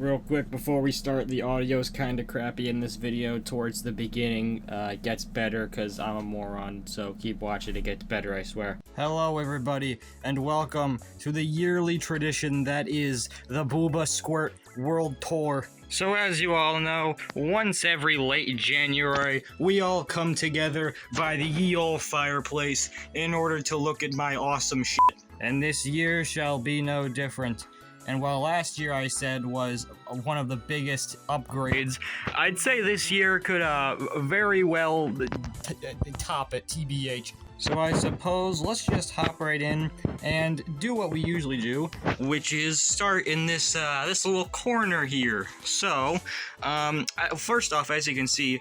Real quick before we start, the audio's kind of crappy in this video towards the beginning. It gets better because I'm a moron, so keep watching, it gets better, I swear. Hello everybody, and welcome to the yearly tradition that is the Booba Squirt World Tour. So as you all know, once every late January, we all come together by the ye olde fireplace in order to look at my awesome shit. And this year shall be no different. And while last year I said was one of the biggest upgrades, I'd say this year could very well top it, TBH. So I suppose let's just hop right in and do what we usually do, which is start in this this little corner here. So, first off, as you can see,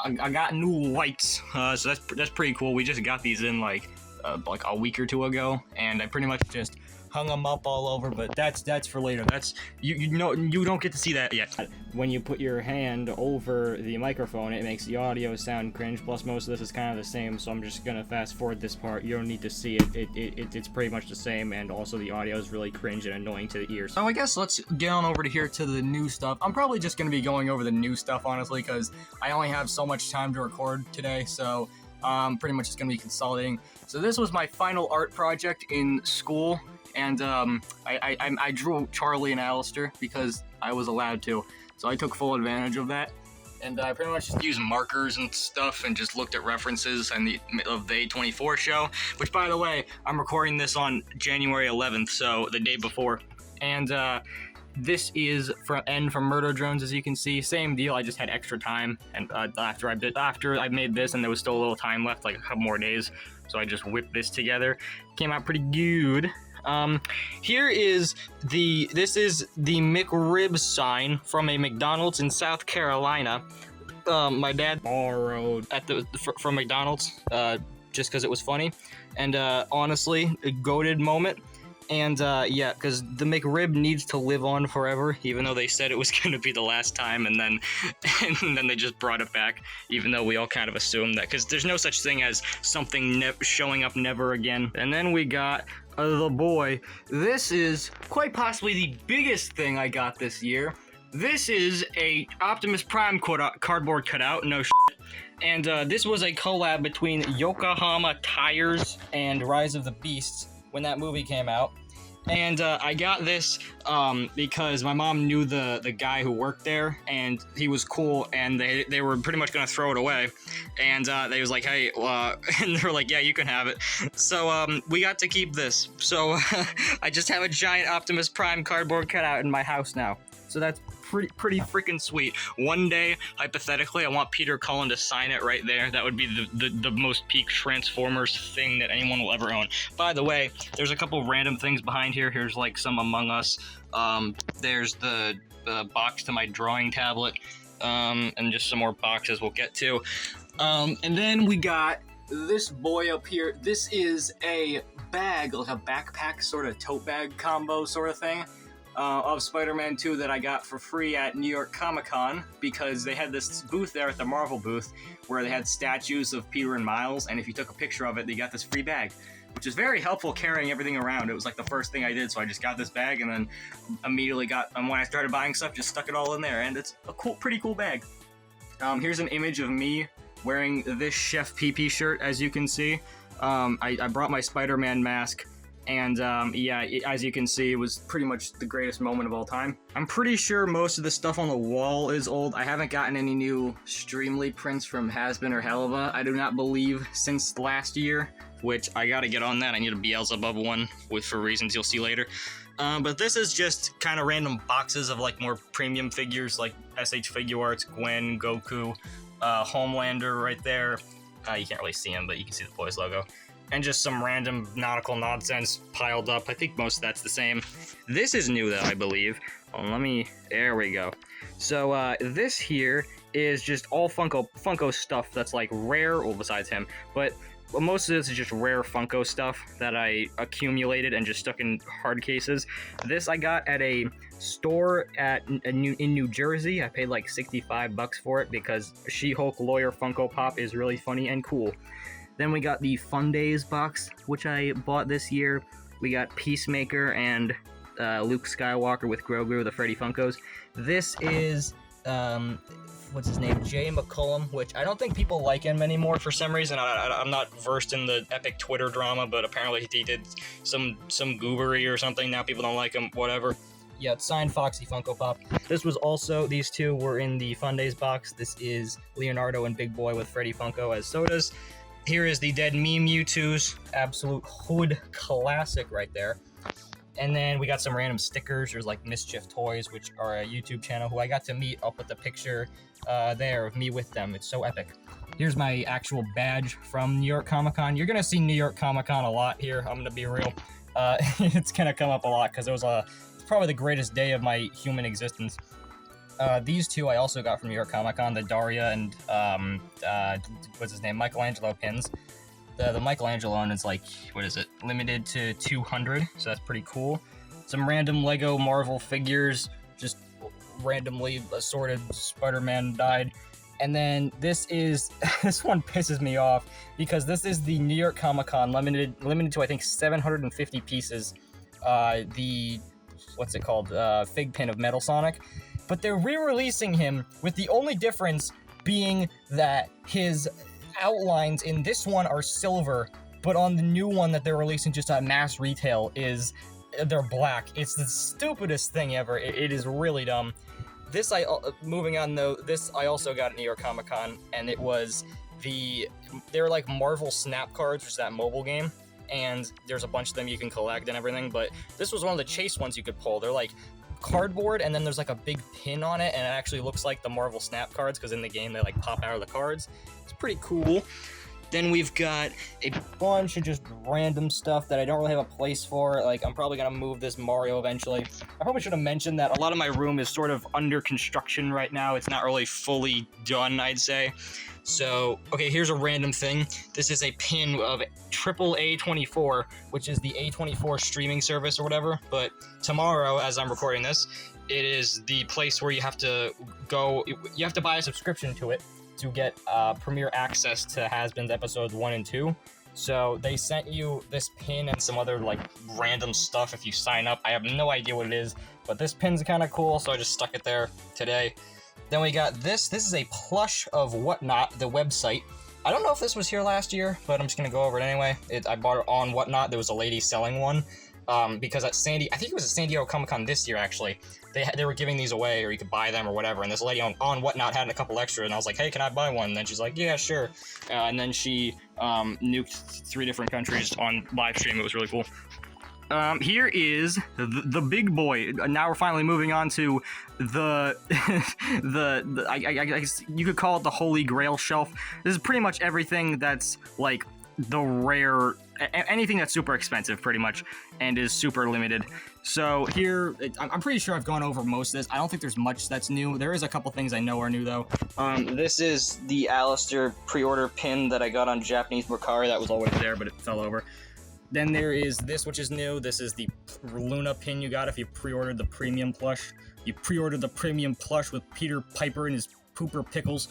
I got new lights, so that's pretty cool. We just got these in like a week or two ago, and I pretty much just hung them up all over, but that's for later. That's you know, you don't get to see that yet. When you put your hand over the microphone, it makes the audio sound cringe. Plus, most of this is kind of the same, so I'm just gonna fast forward this part. You don't need to see it. It's pretty much the same, and also the audio is really cringe and annoying to the ears. So I guess let's get on over to here to the new stuff. I'm probably just gonna be going over the new stuff, honestly, because I only have so much time to record today, so pretty much just gonna be consolidating. So this was my final art project in school. And I drew Charlie and Alistair because I was allowed to, so I took full advantage of that. And I pretty much just used markers and stuff and just looked at references and of the A24 show, which, by the way, I'm recording this on January 11th, so the day before. And this is from Murder Drones, as you can see. Same deal, I just had extra time, and after I made this and there was still a little time left, like a couple more days, so I just whipped this together. Came out pretty good. This is the McRib sign from a McDonald's in South Carolina. My dad borrowed from McDonald's, just because it was funny, and honestly, a goated moment. And yeah, because the McRib needs to live on forever, even though they said it was going to be the last time, and then they just brought it back, even though we all kind of assumed that, because there's no such thing as something showing up never again. And then we got the boy. This is quite possibly the biggest thing I got this year. This is a Optimus Prime cardboard cutout, no shit. And this was a collab between Yokohama Tires and Rise of the Beasts when that movie came out. And I got this because my mom knew the guy who worked there, and he was cool, and they were pretty much gonna throw it away, and they was like, hey, and they were like, yeah, you can have it. So we got to keep this. So I just have a giant Optimus Prime cardboard cutout in my house now. So that's pretty freaking sweet. One day, hypothetically, I want Peter Cullen to sign it right there. That would be the most peak Transformers thing that anyone will ever own. By the way, there's a couple random things behind here. Here's like some Among Us. There's the box to my drawing tablet, and just some more boxes we'll get to. And then we got this boy up here. This is a bag, like a backpack sort of tote bag combo sort of thing. Of Spider-Man 2 that I got for free at New York Comic-Con, because they had this booth there at the Marvel booth where they had statues of Peter and Miles, and if you took a picture of it, they got this free bag, which is very helpful carrying everything around. It was like the first thing I did, so I just got this bag and then immediately when I started buying stuff, just stuck it all in there, and it's a pretty cool bag. Here's an image of me wearing this Chef PP shirt, as you can see. I brought my Spider-Man mask. And yeah, as you can see, it was pretty much the greatest moment of all time. I'm pretty sure most of the stuff on the wall is old. I haven't gotten any new Streamly prints from Hazbin or Haslab, I do not believe, since last year, which I gotta get on that. I need a Beelzebub one for reasons you'll see later. But this is just kind of random boxes of like more premium figures like SH Figuarts, Gwen, Goku, Homelander right there. You can't really see him, but you can see the Boys logo. And just some random nautical nonsense piled up. I think most of that's the same. This is new though, I believe. Oh, there we go. So this here is just all Funko stuff that's like rare, well, besides him, but most of this is just rare Funko stuff that I accumulated and just stuck in hard cases. This I got at a store in New Jersey. I paid like $65 for it because She-Hulk Lawyer Funko Pop is really funny and cool. Then we got the Fun Days box, which I bought this year. We got Peacemaker and Luke Skywalker with Grogu, the Freddy Funkos. This is, what's his name? Jay McCullum, which I don't think people like him anymore for some reason. I'm not versed in the epic Twitter drama, but apparently he did some goobery or something. Now people don't like him, whatever. Yeah, it's signed Foxy Funko Pop. This was also, these two were in the Fun Days box. This is Leonardo and Big Boy with Freddy Funko as sodas. Here is the Dead Meme YouTooz, absolute hood classic right there. And then we got some random stickers. There's like Mischief Toys, which are a YouTube channel who I got to meet. I'll put the picture there of me with them. It's so epic. Here's my actual badge from New York Comic Con. You're gonna see New York Comic Con a lot here. I'm gonna be real. It's gonna come up a lot because it was probably the greatest day of my human existence. These two I also got from New York Comic Con, the Daria and what's his name, Michelangelo pins. The Michelangelo one is like, what is it, limited to 200, so that's pretty cool. Some random Lego Marvel figures, just randomly assorted. Spider-Man died. And then this is, this one pisses me off because this is the New York Comic Con limited to I think 750 pieces. What's it called? Fig pin of Metal Sonic. But they're re-releasing him with the only difference being that his outlines in this one are silver, but on the new one that they're releasing just at mass retail they're black. It's the stupidest thing ever. It is really dumb. This moving on though, this I also got at New York Comic Con, and it was they're like Marvel Snap cards, which is that mobile game. And there's a bunch of them you can collect and everything, but this was one of the chase ones you could pull. They're like cardboard, and then there's like a big pin on it, and it actually looks like the Marvel Snap cards, because in the game they like pop out of the cards. It's pretty cool. Then we've got a bunch of just random stuff that I don't really have a place for. Like, I'm probably gonna move this Mario eventually. I probably should have mentioned that a lot of my room is sort of under construction right now. It's not really fully done, I'd say. So, okay, here's a random thing. This is a pin of A24, which is the A24 streaming service or whatever. But tomorrow, as I'm recording this, it is the place where you have to go, you have to buy a subscription to it to get premiere access to Hazbin's episodes 1 and 2. So they sent you this pin and some other like random stuff if you sign up. I have no idea what it is, but this pin's kind of cool, so I just stuck it there today. Then we got this. This is a plush of Whatnot, the website. I don't know if this was here last year, but I'm just gonna go over it anyway. I bought it on Whatnot. There was a lady selling one because at I think it was at San Diego Comic Con this year actually. They were giving these away, or you could buy them or whatever. And this lady on Whatnot had a couple extra, and I was like, "Hey, can I buy one?" And then she's like, "Yeah, sure." And then she nuked 3 different countries on live stream. It was really cool. Here is the big boy. Now we're finally moving on to I guess you could call it the Holy Grail shelf. This is pretty much everything that's like the rare, anything that's super expensive pretty much, and is super limited. So here, I'm pretty sure I've gone over most of this. I don't think there's much that's new. There is a couple things I know are new though. This is the Alistair pre-order pin that I got on Japanese Mercari. That was always there, but it fell over. Then there is this, which is new. This is the Luna pin you got if you pre-ordered the premium plush. You pre-ordered the premium plush with Peter Piper and his pooper pickles.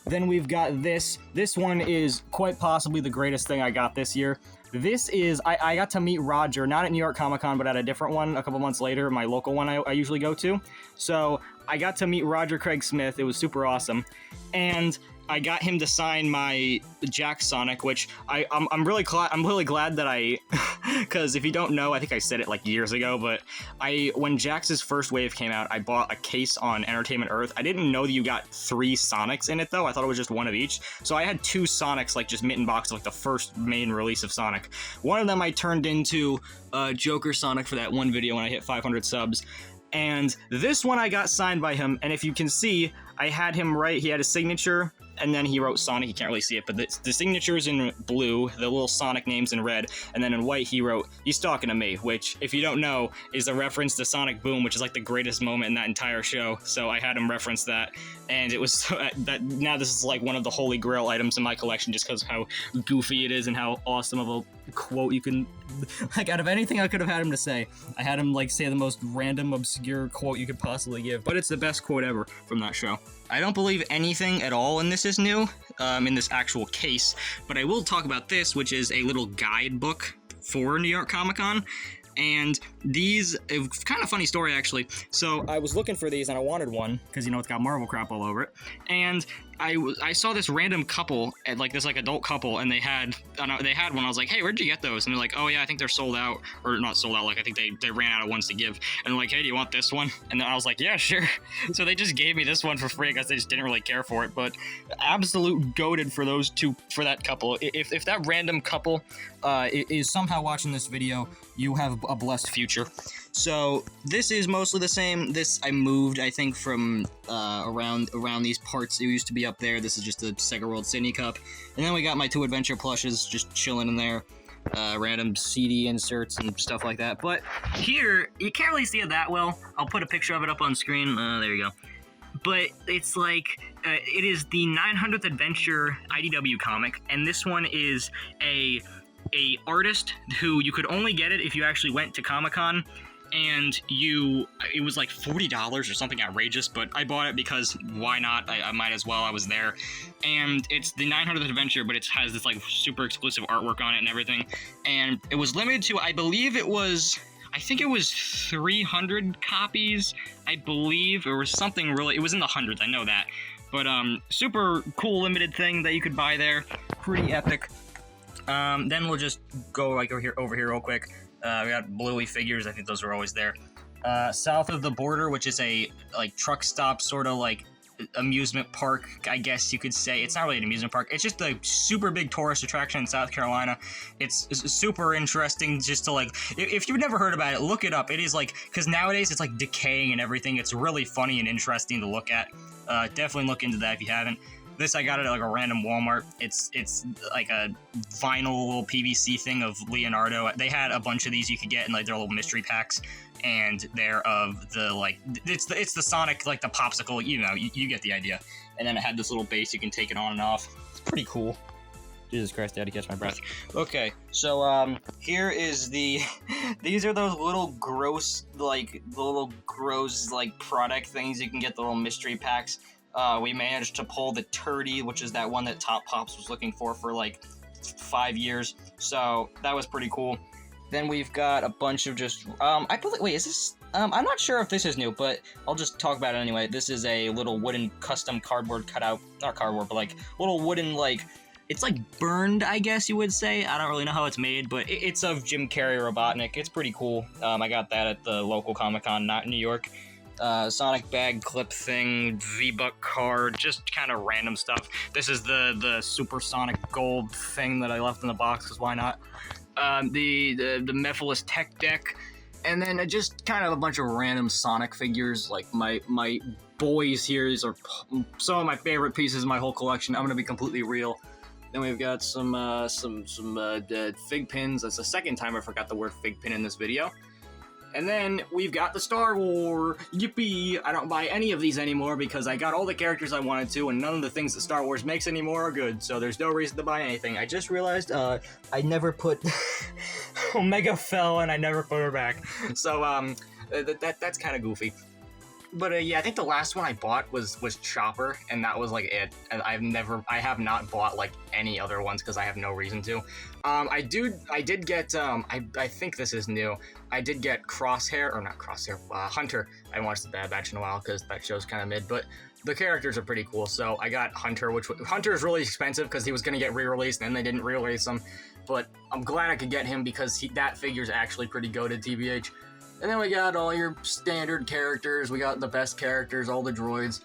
Then we've got this. This one is quite possibly the greatest thing I got this year. This is, I got to meet Roger, not at New York Comic Con, but at a different one a couple months later, my local one I usually go to. So I got to meet Roger Craig Smith. It was super awesome. And I got him to sign my Jax Sonic, which I'm really glad that because if you don't know, I think I said it like years ago, but when Jax's first wave came out, I bought a case on Entertainment Earth. I didn't know that you got 3 Sonics in it though. I thought it was just one of each. So I had 2 Sonics, like just mitten box, like the first main release of Sonic. One of them I turned into Joker Sonic for that one video when I hit 500 subs. And this one I got signed by him, and if you can see, I had him write, he had a signature, and then he wrote Sonic. You can't really see it, but the signature's in blue, the little Sonic name's in red, and then in white he wrote, "He's talking to me," which, if you don't know, is a reference to Sonic Boom, which is like the greatest moment in that entire show. So I had him reference that, and it was now this is like one of the holy grail items in my collection just because of how goofy it is and how awesome of a quote you can, like, out of anything I could have had him to say, I had him like say the most random, obscure quote you could possibly give, but it's the best quote ever from that show. I don't believe anything at all in this is new, in this actual case, but I will talk about this, which is a little guidebook for New York Comic Con. And these, it's kind of funny story actually. So I was looking for these and I wanted one because, you know, it's got Marvel crap all over it. And I saw this random couple, at like this like adult couple, and they had one. I was like, hey, where'd you get those? And they're like, oh yeah, I think they're sold out, or not sold out. Like I think they ran out of ones to give. And they're like, hey, do you want this one? And then I was like, yeah, sure. So they just gave me this one for free because they just didn't really care for it. But absolute goated for those two, for that couple. If that random couple is somehow watching this video, you have a blessed future. So this is mostly the same. This I moved, I think, from around these parts. It used to be up there. This is just a Sega World Sydney Cup. And then we got my 2 adventure plushes just chilling in there. Random CD inserts and stuff like that. But here, you can't really see it that well. I'll put a picture of it up on screen. There you go. But it's like, it is the 900th Adventure IDW comic, and this one is a artist who you could only get it if you actually went to Comic-Con, and it was like $40 or something outrageous, but I bought it because why not? I might as well. I was there. And it's the 900th Adventure, but it has this like super exclusive artwork on it and everything. And it was limited to, I think it was 300 copies, I believe, or something really, it was in the hundreds, I know that. But super cool limited thing that you could buy there, pretty epic. Then we'll just go like over here real quick. We got Bluey figures. I think those are always there. South of the border, which is a like truck stop, sort of like amusement park, I guess you could say. It's not really an amusement park. It's just a super big tourist attraction in South Carolina. It's super interesting just to like, if you've never heard about it, look it up. It is like, because nowadays it's like decaying and everything. It's really funny and interesting to look at. Definitely look into that if you haven't. This I got it at like a random Walmart. It's like a vinyl little PVC thing of Leonardo. They had a bunch of these you could get in like their little mystery packs, and they're of the like it's the Sonic, like the popsicle. You know, you get the idea. And then it had this little base you can take it on and off. It's pretty cool. Jesus Christ, I had to catch my breath. Okay, so here is the. These are those little gross product things you can get, the little mystery packs. We managed to pull the Turdy, which is that one that Top Pops was looking for like 5 years. So that was pretty cool. Then we've got a bunch of just, I believe, wait, is this, I'm not sure if this is new, but I'll just talk about it anyway. This is a little wooden custom cardboard cutout, not cardboard, but like little wooden, like, it's like burned, I guess you would say. I don't really know how it's made, but it's of Jim Carrey Robotnik. It's pretty cool. I got that at the local Comic-Con, not in New York. Sonic bag clip thing, V-Buck card, just kind of random stuff. This is the Supersonic Gold thing that I left in the box, because why not? The Mephiles Tech deck, and then just kind of a bunch of random Sonic figures. Like my boys here, these are some of my favorite pieces in my whole collection. I'm gonna be completely real. Then we've got some fig pins. That's the second time I forgot the word fig pin in this video. And then we've got the Star Wars. Yippee! I don't buy any of these anymore because I got all the characters I wanted to, and none of the things that Star Wars makes anymore are good, so there's no reason to buy anything. I just realized I never put Omega fell and I never put her back. So that's kind of goofy. But yeah, I think the last one I bought was Chopper, and that was like it. And I have not bought like any other ones because I have no reason to. I did get I think this is new. I did get Hunter. I haven't watched the Bad Batch in a while because that show's kind of mid, but the characters are pretty cool. So I got Hunter, Hunter is really expensive because he was gonna get re-released and they didn't re-release him. But I'm glad I could get him because that figure's actually pretty goated, TBH. And then we got all your standard characters. We got the best characters, all the droids.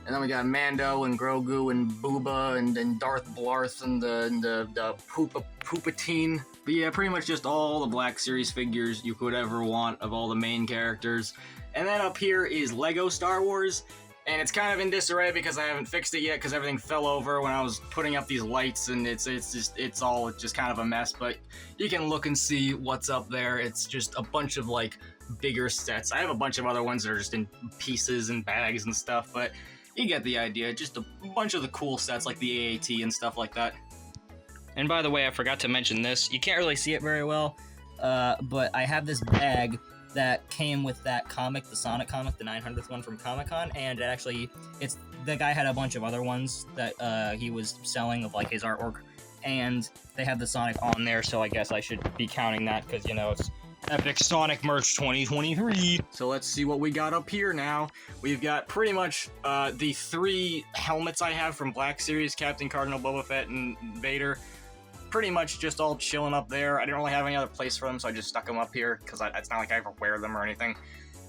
And then we got Mando and Grogu and Booba and Darth Blarth and the Poopatine. But yeah, pretty much just all the Black Series figures you could ever want of all the main characters. And then up here is Lego Star Wars. And it's kind of in disarray because I haven't fixed it yet because everything fell over when I was putting up these lights, and it's just kind of a mess. But you can look and see what's up there. It's just a bunch of like bigger sets. I have a bunch of other ones that are just in pieces and bags and stuff, but you get the idea. Just a bunch of the cool sets like the AAT and stuff like that. And by the way, I forgot to mention this. You can't really see it very well, but I have this bag that came with that comic, the Sonic comic, the 900th one from Comic-Con, and the guy had a bunch of other ones that he was selling of like his artwork, and they have the Sonic on there, so I guess I should be counting that because, you know, it's Epic Sonic merch 2023. So let's see what we got up here now. We've got pretty much the 3 helmets I have from Black Series, Captain Cardinal, Boba Fett, and Vader. Pretty much just all chilling up there. I didn't really have any other place for them, so I just stuck them up here, because it's not like I ever wear them or anything.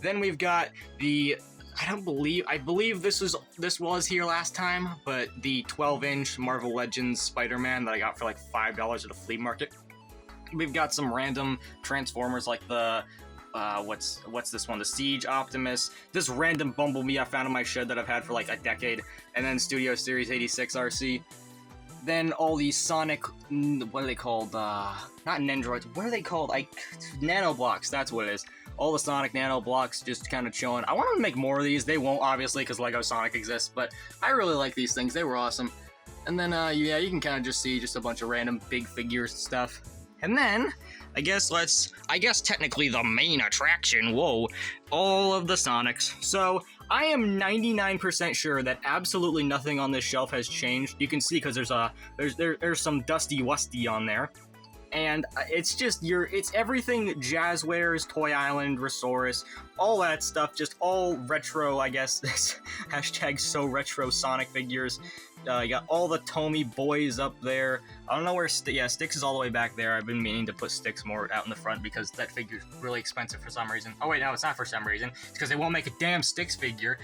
Then we've got the, I believe this was here last time, but the 12-inch Marvel Legends Spider-Man that I got for like $5 at a flea market. We've got some random Transformers like the, what's this one? The Siege Optimus. This random Bumblebee I found in my shed that I've had for like a decade. And then Studio Series 86 RC. Then all these Sonic, what are they called? Not Nendroids, what are they called? Nanoblocks, that's what it is. All the Sonic Nanoblocks just kind of chilling. I want to make more of these. They won't, obviously, because Lego Sonic exists, but I really like these things. They were awesome. And then, yeah, you can kind of just see just a bunch of random big figures and stuff. And then, I guess technically the main attraction, whoa, all of the Sonics. So, I am 99% sure that absolutely nothing on this shelf has changed. You can see because there's some dusty wusty on there. And it's just it's everything Jazzwares, Toy Island, Resource, all that stuff, just all retro, I guess, hashtag so retro Sonic figures. You got all the Tomy boys up there. I don't know where, Styx is all the way back there. I've been meaning to put Styx more out in the front because that figure's really expensive for some reason. Oh wait, no, it's not for some reason. It's because they won't make a damn Styx figure.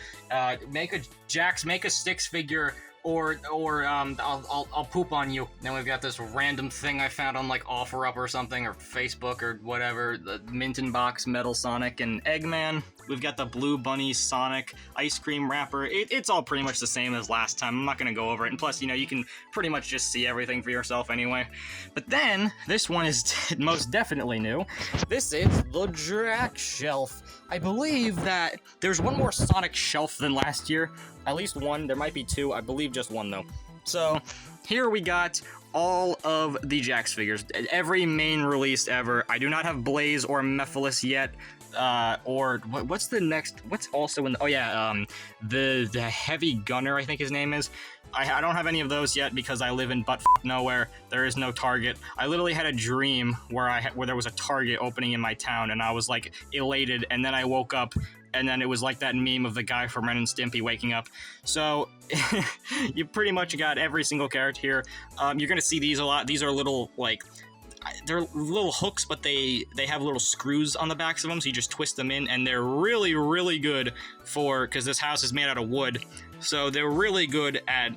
Make a Styx figure, or I'll poop on you. Then we've got this random thing I found on like OfferUp or something, or Facebook or whatever. The Minton Box Metal Sonic and Eggman. We've got the Blue Bunny Sonic ice cream wrapper. It's all pretty much the same as last time. I'm not gonna go over it. And plus, you can pretty much just see everything for yourself anyway. But then, this one is most definitely new. This is the Drac Shelf. I believe that there's one more Sonic shelf than last year. At least one. There might be 2. I believe just 1 though. So, here we got all of the Jax figures. Every main release ever. I do not have Blaze or Mephiles yet. Or what's the next? What's also in? Oh yeah, the Heavy Gunner, I think his name is. I don't have any of those yet because I live in nowhere. There is no Target. I literally had a dream where there was a Target opening in my town, and I was like elated. And then I woke up, and then it was like that meme of the guy from Ren and Stimpy waking up. So you pretty much got every single character here. You're gonna see these a lot. These are little they're little hooks, but they have little screws on the backs of them, so you just twist them in, and they're really, really good because this house is made out of wood, so they're really good at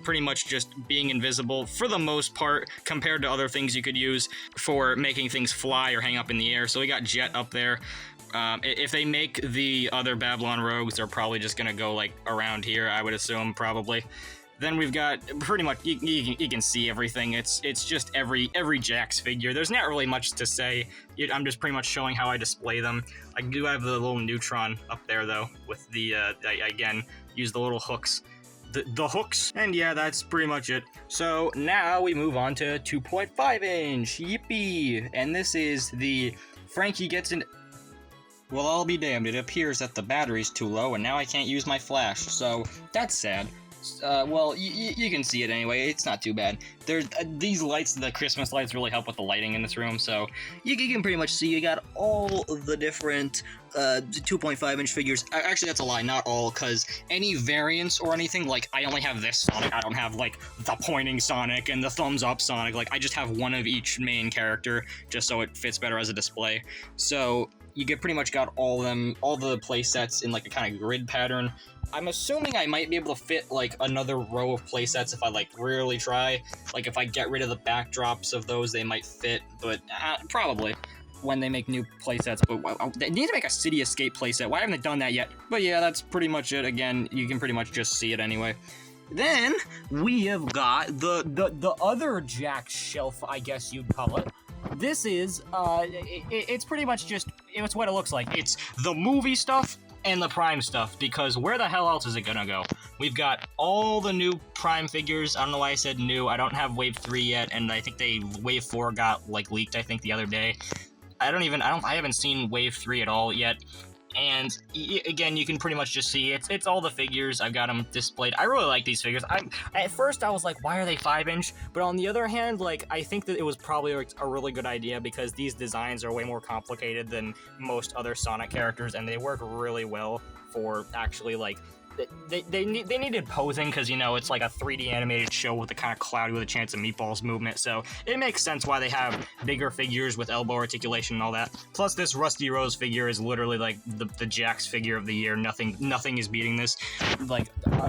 pretty much just being invisible for the most part, compared to other things you could use for making things fly or hang up in the air. So we got Jet up there. If they make the other Babylon Rogues, they're probably just gonna go like around here, I would assume, probably. Then we've got pretty much, you can see everything. It's just every Jax figure. There's not really much to say. I'm just pretty much showing how I display them. I do have the little Neutron up there though, with the, I again, use the little hooks. The hooks, and yeah, that's pretty much it. So now we move on to 2.5 inch, yippee! And this is the Frankie Gets in. Well, I'll be damned, it appears that the battery's too low and now I can't use my flash, so that's sad. Well, you can see it anyway. It's not too bad. There's these lights, the Christmas lights, really help with the lighting in this room. So you can pretty much see you got all the different 2.5 inch figures. Actually, that's a lie. Not all, because any variants or anything, like I only have this Sonic. I don't have like the pointing Sonic and the thumbs up Sonic. Like I just have one of each main character, just so it fits better as a display. So you pretty much got all the play sets in like a kind of grid pattern. I'm assuming I might be able to fit like another row of playsets if I like really try. Like if I get rid of the backdrops of those, they might fit, but probably when they make new playsets. But they need to make a City Escape playset. Why haven't they done that yet? But yeah, that's pretty much it. Again, you can pretty much just see it anyway. Then we have got the other Jack shelf, I guess you'd call it. This is it's pretty much just it's what it looks like. It's the movie stuff and the Prime stuff, because where the hell else is it gonna go? We've got all the new Prime figures. I don't know why I said new. I don't have Wave 3 yet, and I think Wave 4 got like leaked, I think, the other day. I haven't seen Wave 3 at all yet. And again, you can pretty much just see it's all the figures. I've got them displayed. I really like these figures. At first I was like, why are they 5-inch? But on the other hand, like, I think that it was probably a really good idea because these designs are way more complicated than most other Sonic characters, and they work really well for actually, like, they needed posing because, you know, it's like a 3D animated show with a kind of cloudy with a chance of meatballs movement, so it makes sense why they have bigger figures with elbow articulation and all that. Plus, this Rusty Rose figure is literally like the Jax figure of the year. Nothing is beating this. Like,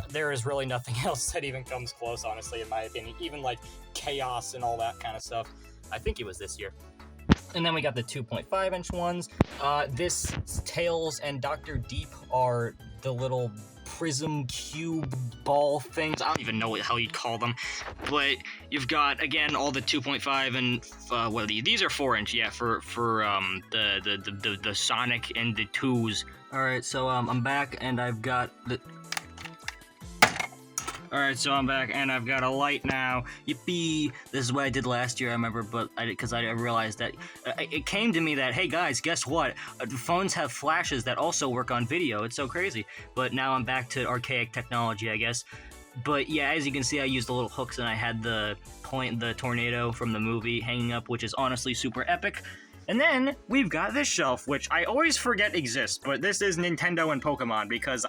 there is really nothing else that even comes close, honestly, in my opinion. Even like Chaos and all that kind of stuff. I think it was this year. And then we got the 2.5-inch ones. This Tails and Dr. Deep are the little prism cube ball things. I don't even know what the hell you'd call them. But you've got, again, all the 2.5 and what are these? These are 4-inch, yeah, for the Sonic and the YouTooz. Alright, so I'm back and I've got the Alright, so I'm back, and I've got a light now. Yippee! This is what I did last year, I remember, but because I realized that it came to me that, hey guys, guess what? Phones have flashes that also work on video. It's so crazy. But now I'm back to archaic technology, I guess. But yeah, as you can see, I used the little hooks, and I had the tornado from the movie hanging up, which is honestly super epic. And then we've got this shelf, which I always forget exists, but this is Nintendo and Pokemon, because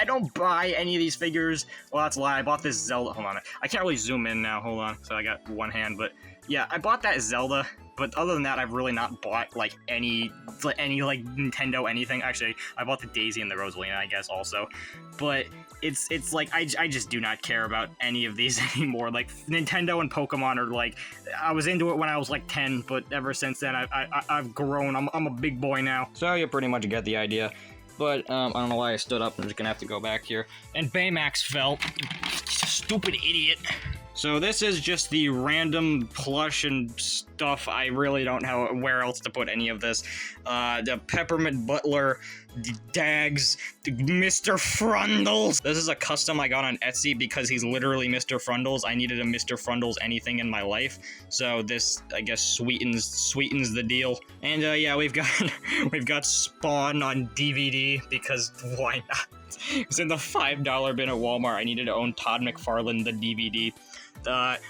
I don't buy any of these figures. Well, that's a lie. I bought this Zelda. Hold on. I can't really zoom in now. Hold on. So I got one hand. But yeah, I bought that Zelda. But other than that, I've really not bought like any like Nintendo anything. Actually, I bought the Daisy and the Rosalina, I guess, also. But it's like I just do not care about any of these anymore. Like Nintendo and Pokemon are like, I was into it when I was like 10, but ever since then I've grown. I'm a big boy now. So you pretty much get the idea. But I don't know why I stood up. I'm just gonna have to go back here. And Baymax fell. Stupid idiot. So this is just the random plush and stuff. I really don't know where else to put any of this. The Peppermint Butler, the Dags, the Mr. Frundles. This is a custom I got on Etsy because he's literally Mr. Frundles. I needed a Mr. Frundles anything in my life. So this, I guess, sweetens the deal. And yeah, we've got Spawn on DVD because why not? It's in the $5 bin at Walmart. I needed to own Todd McFarlane, the DVD.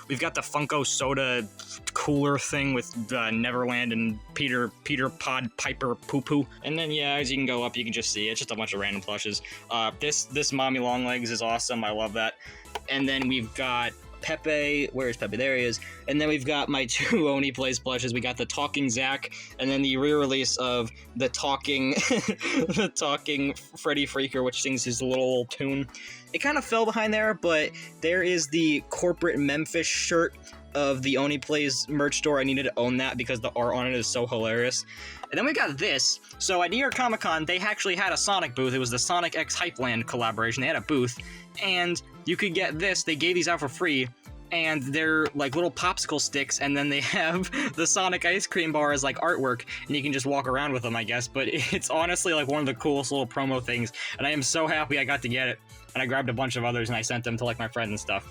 We've got the Funko soda cooler thing with Neverland and Peter Pod Piper Poo Poo. And then yeah, as you can go up, you can just see it's just a bunch of random plushes. This Mommy Longlegs is awesome. I love that. And then we've got Pepe. Where is Pepe? There he is. And then we've got my two Oni Plays plushes. We got the Talking Zack, and then the re-release of the Talking Freddy Freaker, which sings his little tune. It kind of fell behind there, but there is the corporate Memphis shirt of the Oni Plays merch store. I needed to own that because the art on it is so hilarious. And then we got this. So at New York Comic Con, they actually had a Sonic booth. It was the Sonic X Hypeland collaboration. They had a booth, and you could get this. They gave these out for free, and they're like little popsicle sticks, and then they have the Sonic ice cream bar as like artwork, and you can just walk around with them, I guess. But it's honestly like one of the coolest little promo things, and I am so happy I got to get it. And I grabbed a bunch of others, and I sent them to like my friends and stuff.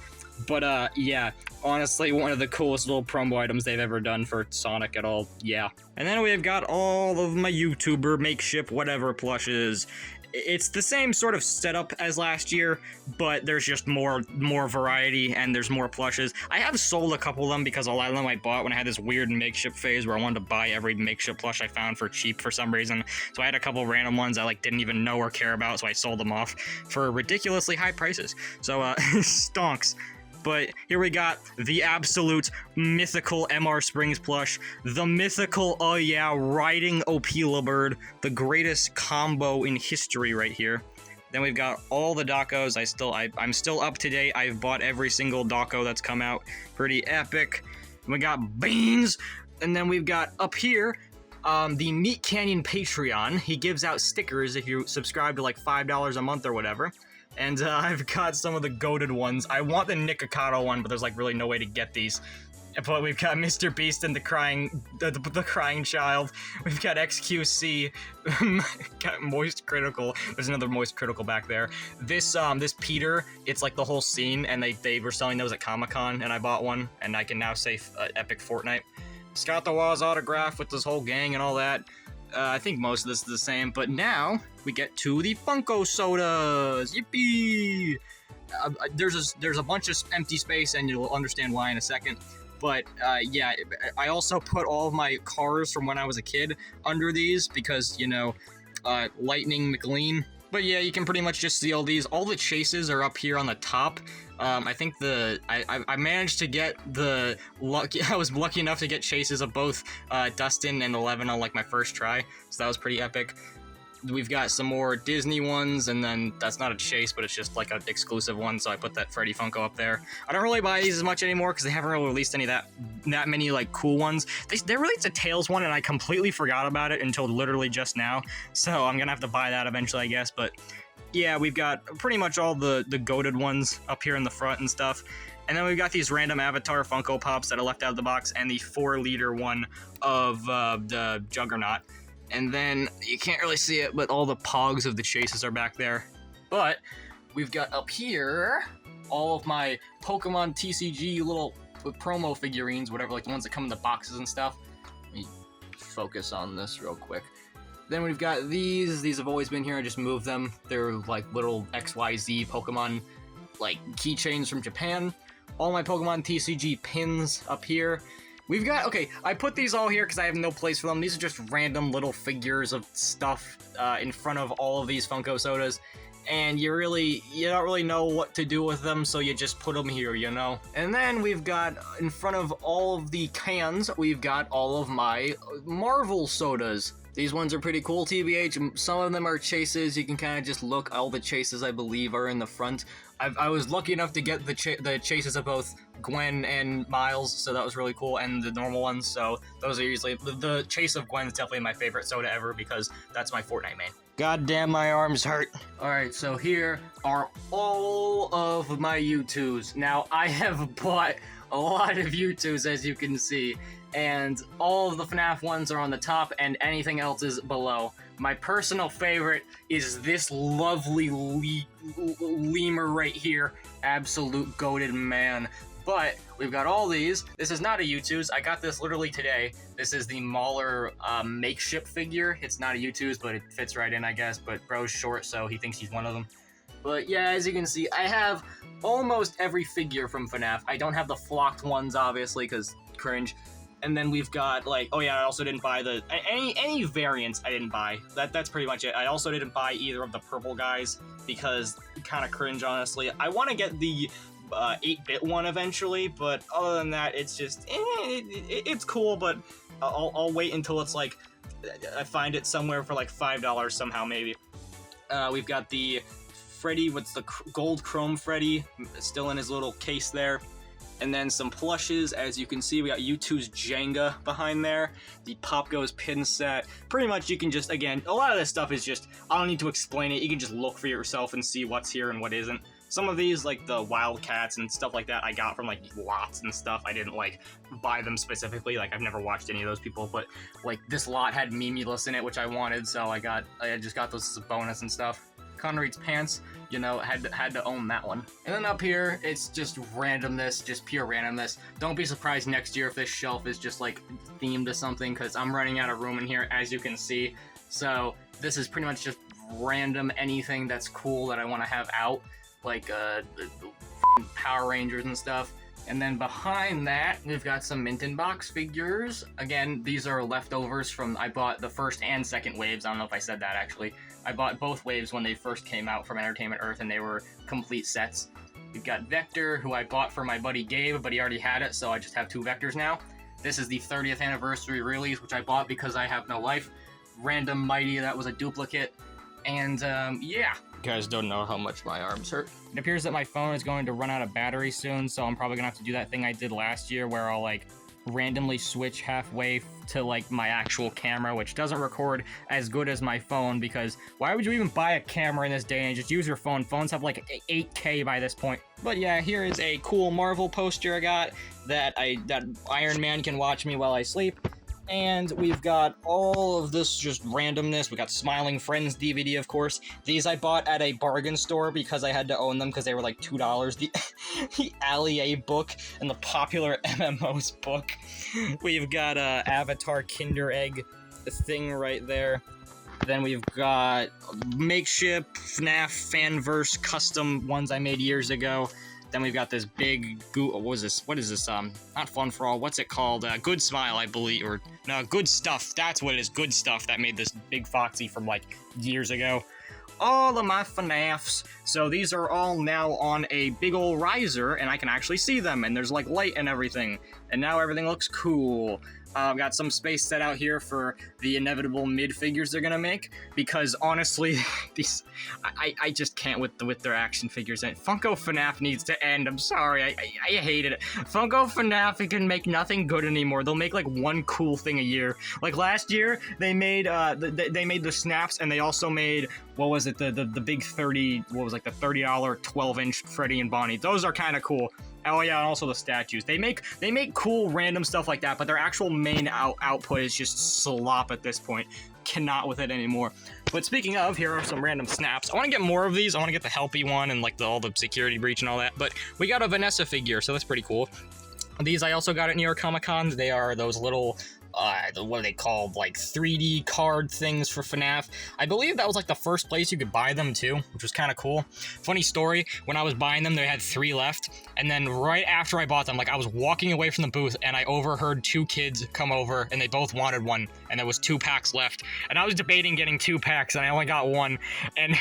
But yeah, honestly, one of the coolest little promo items they've ever done for Sonic at all, yeah. And then we've got all of my YouTuber makeshift whatever plushes. It's the same sort of setup as last year, but there's just more variety, and there's more plushes. I have sold a couple of them because a lot of them I bought when I had this weird makeshift phase where I wanted to buy every makeshift plush I found for cheap for some reason. So I had a couple random ones I like didn't even know or care about, so I sold them off for ridiculously high prices. So stonks. But here we got the absolute mythical MR Springs plush, the mythical, oh yeah, riding Opila Bird, the greatest combo in history right here. Then we've got all the Docos. I'm still up to date. I've bought every single Doco that's come out. Pretty epic. We got Beans, and then we've got up here the Meat Canyon Patreon. He gives out stickers if you subscribe to like $5 a month or whatever. And I've got some of the goated ones. I want the Nikocado one, but there's like really no way to get these. But we've got Mr. Beast and the crying child. We've got XQC. Got Moist Critical. There's another Moist Critical back there. This Peter, it's like the whole scene, and they were selling those at Comic-Con, and I bought one, and I can now say Epic Fortnite. Scott the Waz autograph with this whole gang and all that. I think most of this is the same, but now we get to the Funko sodas. Yippee! There's a bunch of empty space, and you'll understand why in a second. But yeah, I also put all of my cars from when I was a kid under these because, you know, Lightning McLean. But yeah, you can pretty much just see all these. All the chases are up here on the top. I think I managed to get the lucky. I was lucky enough to get chases of both Dustin and 11 on like my first try, so that was pretty epic. We've got some more Disney ones, and then that's not a chase, but it's just like an exclusive one, so I put that Freddy Funko up there. I don't really buy these as much anymore because they haven't really released any that many like cool ones. They released a Tails one, and I completely forgot about it until literally just now, so I'm gonna have to buy that eventually, I guess. But yeah, we've got pretty much all the goated ones up here in the front and stuff. And then we've got these random Avatar Funko Pops that are left out of the box, and the 4-liter one of the Juggernaut. And then, you can't really see it, but all the pogs of the chases are back there. But, we've got up here, all of my Pokemon TCG little promo figurines, whatever, like the ones that come in the boxes and stuff. Let me focus on this real quick. Then we've got these. These have always been here. I just moved them. They're like little XYZ Pokemon like keychains from Japan. All my Pokemon TCG pins up here. We've got, okay, I put these all here because I have no place for them. These are just random little figures of stuff in front of all of these Funko sodas. And you don't really know what to do with them, so you just put them here, you know? And then we've got, in front of all of the cans, we've got all of my Marvel sodas. These ones are pretty cool, TBH. Some of them are chases. You can kind of just look. All the chases, I believe, are in the front. I was lucky enough to get the chases of both Gwen and Miles, so that was really cool, and the normal ones, so those are usually... The chase of Gwen is definitely my favorite soda ever, because that's my Fortnite main. God damn, my arms hurt. Alright, so here are all of my YouTooz. Now, I have bought a lot of YouTooz, as you can see, and all of the FNAF ones are on the top, and anything else is below. My personal favorite is this lovely lemur right here. Absolute goated man. But we've got all these. This is not a YouTooz. I got this literally today. This is the Mauler makeshift figure. It's not a YouTooz, but it fits right in, I guess. But bro's short, so he thinks he's one of them. But yeah, as you can see, I have almost every figure from FNAF. I don't have the flocked ones, obviously, because cringe. And then we've got, like, oh yeah, I also didn't buy the, any variants I didn't buy. That's pretty much it. I also didn't buy either of the purple guys, because kind of cringe, honestly. I want to get the 8-bit one eventually, but other than that, it's just, it's cool, but I'll wait until it's, like, I find it somewhere for, like, $5 somehow, maybe. We've got the Freddy, what's the gold chrome Freddy, still in his little case there. And then some plushes. As you can see, we got YouTooz Jenga behind there. The Pop Goes pin set. Pretty much you can just, again, a lot of this stuff is just, I don't need to explain it. You can just look for yourself and see what's here and what isn't. Some of these, like the Wildcats and stuff like that, I got from like lots and stuff. I didn't like buy them specifically. Like I've never watched any of those people, but like this lot had Mimulus in it, which I wanted, so I just got those as a bonus and stuff. Conrad's pants, you know, had to own that one. And then up here, it's just randomness, just pure randomness. Don't be surprised next year if this shelf is just like themed to something, because I'm running out of room in here, as you can see. So this is pretty much just random anything that's cool that I want to have out, like the Power Rangers and stuff. And then behind that, we've got some Mint in Box figures. Again, these are leftovers from, I bought the first and second waves. I don't know if I said that, actually. I bought both waves when they first came out from Entertainment Earth, and they were complete sets. We've got Vector, who I bought for my buddy Gabe, but he already had it, so I just have 2 Vectors now. This is the 30th anniversary release, which I bought because I have no life. Random Mighty, that was a duplicate. And, yeah. You guys don't know how much my arms hurt. It appears that my phone is going to run out of battery soon, so I'm probably gonna have to do that thing I did last year where I'll, like, randomly switch halfway to, like, my actual camera, which doesn't record as good as my phone, because why would you even buy a camera in this day and just use your phone? Phones have, like, 8K by this point. But yeah, here is a cool Marvel poster I got that Iron Man can watch me while I sleep. And we've got all of this just randomness. We got Smiling Friends DVD, of course. These I bought at a bargain store because I had to own them because they were like $2. The Allie book and the popular MMOs book. We've got Avatar Kinder Egg thing right there. Then we've got makeshift FNAF Fanverse custom ones I made years ago. Then we've got this big what is this? Not Fun for All. What's it called? Good Smile, I believe, or no, Good Stuff. That's what it is. Good Stuff that made this big Foxy from like years ago. All of my FNAFs. So these are all now on a big old riser, and I can actually see them, and there's like light and everything. And now everything looks cool. I've got some space set out here for the inevitable mid figures they're gonna make, because honestly, these I just can't with their action figures. And Funko FNAF needs to end. I'm sorry, I hated it. Funko FNAF, it can make nothing good anymore. They'll make like one cool thing a year. Like last year, they made they made the snaps, and they also made, what was it, the big 30, what was like the $30 12-inch Freddy and Bonnie. Those are kind of cool. Oh yeah, and also the statues. They make cool random stuff like that, but their actual main output is just slop at this point. Cannot with it anymore. But speaking of, here are some random snaps. I want to get more of these. I want to get the Helpy one and like all the security breach and all that. But we got a Vanessa figure, so that's pretty cool. These I also got at New York Comic Con. They are those little what are they called, like 3D card things for FNAF. I believe that was like the first place you could buy them too, which was kind of cool. Funny story, when I was buying them, they had 3 left, and then right after I bought them, like I was walking away from the booth, and I overheard 2 kids come over, and they both wanted one, and there was 2 packs left, and I was debating getting 2 packs, and I only got 1, and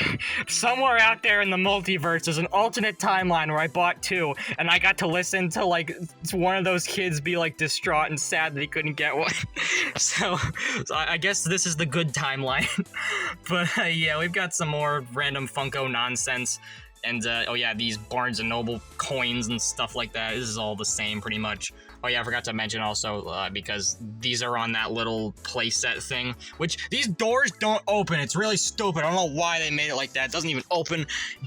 somewhere out there in the multiverse, there's an alternate timeline where I bought 2, and I got to listen to like one of those kids be like distraught and sad that he couldn't get one. So I guess this is the good timeline. But yeah, we've got some more random Funko nonsense. And oh yeah, these Barnes & Noble coins and stuff like that. This is all the same pretty much. Oh yeah, I forgot to mention also, because these are on that little playset thing, which these doors don't open. It's really stupid. I don't know why they made it like that. It doesn't even open.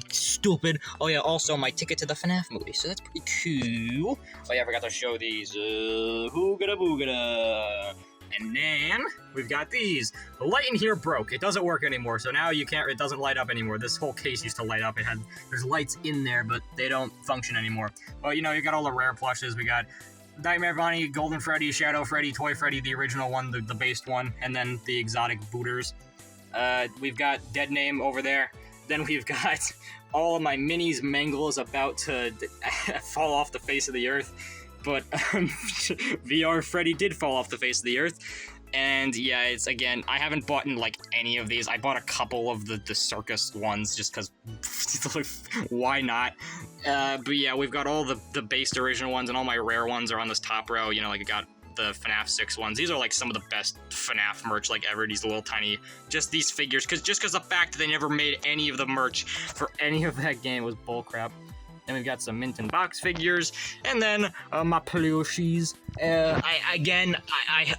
Stupid. Oh yeah, also my ticket to the FNAF movie, so that's pretty cool. Oh yeah, I forgot to show these. Hoogada boogada. And then we've got these. The light in here broke. It doesn't work anymore, so now you can't. It doesn't light up anymore. This whole case used to light up. There's lights in there, but they don't function anymore. Well, you know, you got all the rare plushes. We got Nightmare Bonnie, Golden Freddy, Shadow Freddy, Toy Freddy, the original one, the based one, and then the exotic booters. We've got Dead Name over there. Then we've got all of my minis. Mangle is about to fall off the face of the earth. But VR Freddy did fall off the face of the earth. And yeah, it's, again, I haven't bought in like any of these. I bought a couple of the circus ones just because why not? But yeah, we've got all the based original ones, and all my rare ones are on this top row. You know, like I got the FNAF 6 ones. These are like some of the best FNAF merch like ever. These little tiny, just these figures, because the fact that they never made any of the merch for any of that game was bullcrap. Then we've got some mint and box figures, and then my plushies.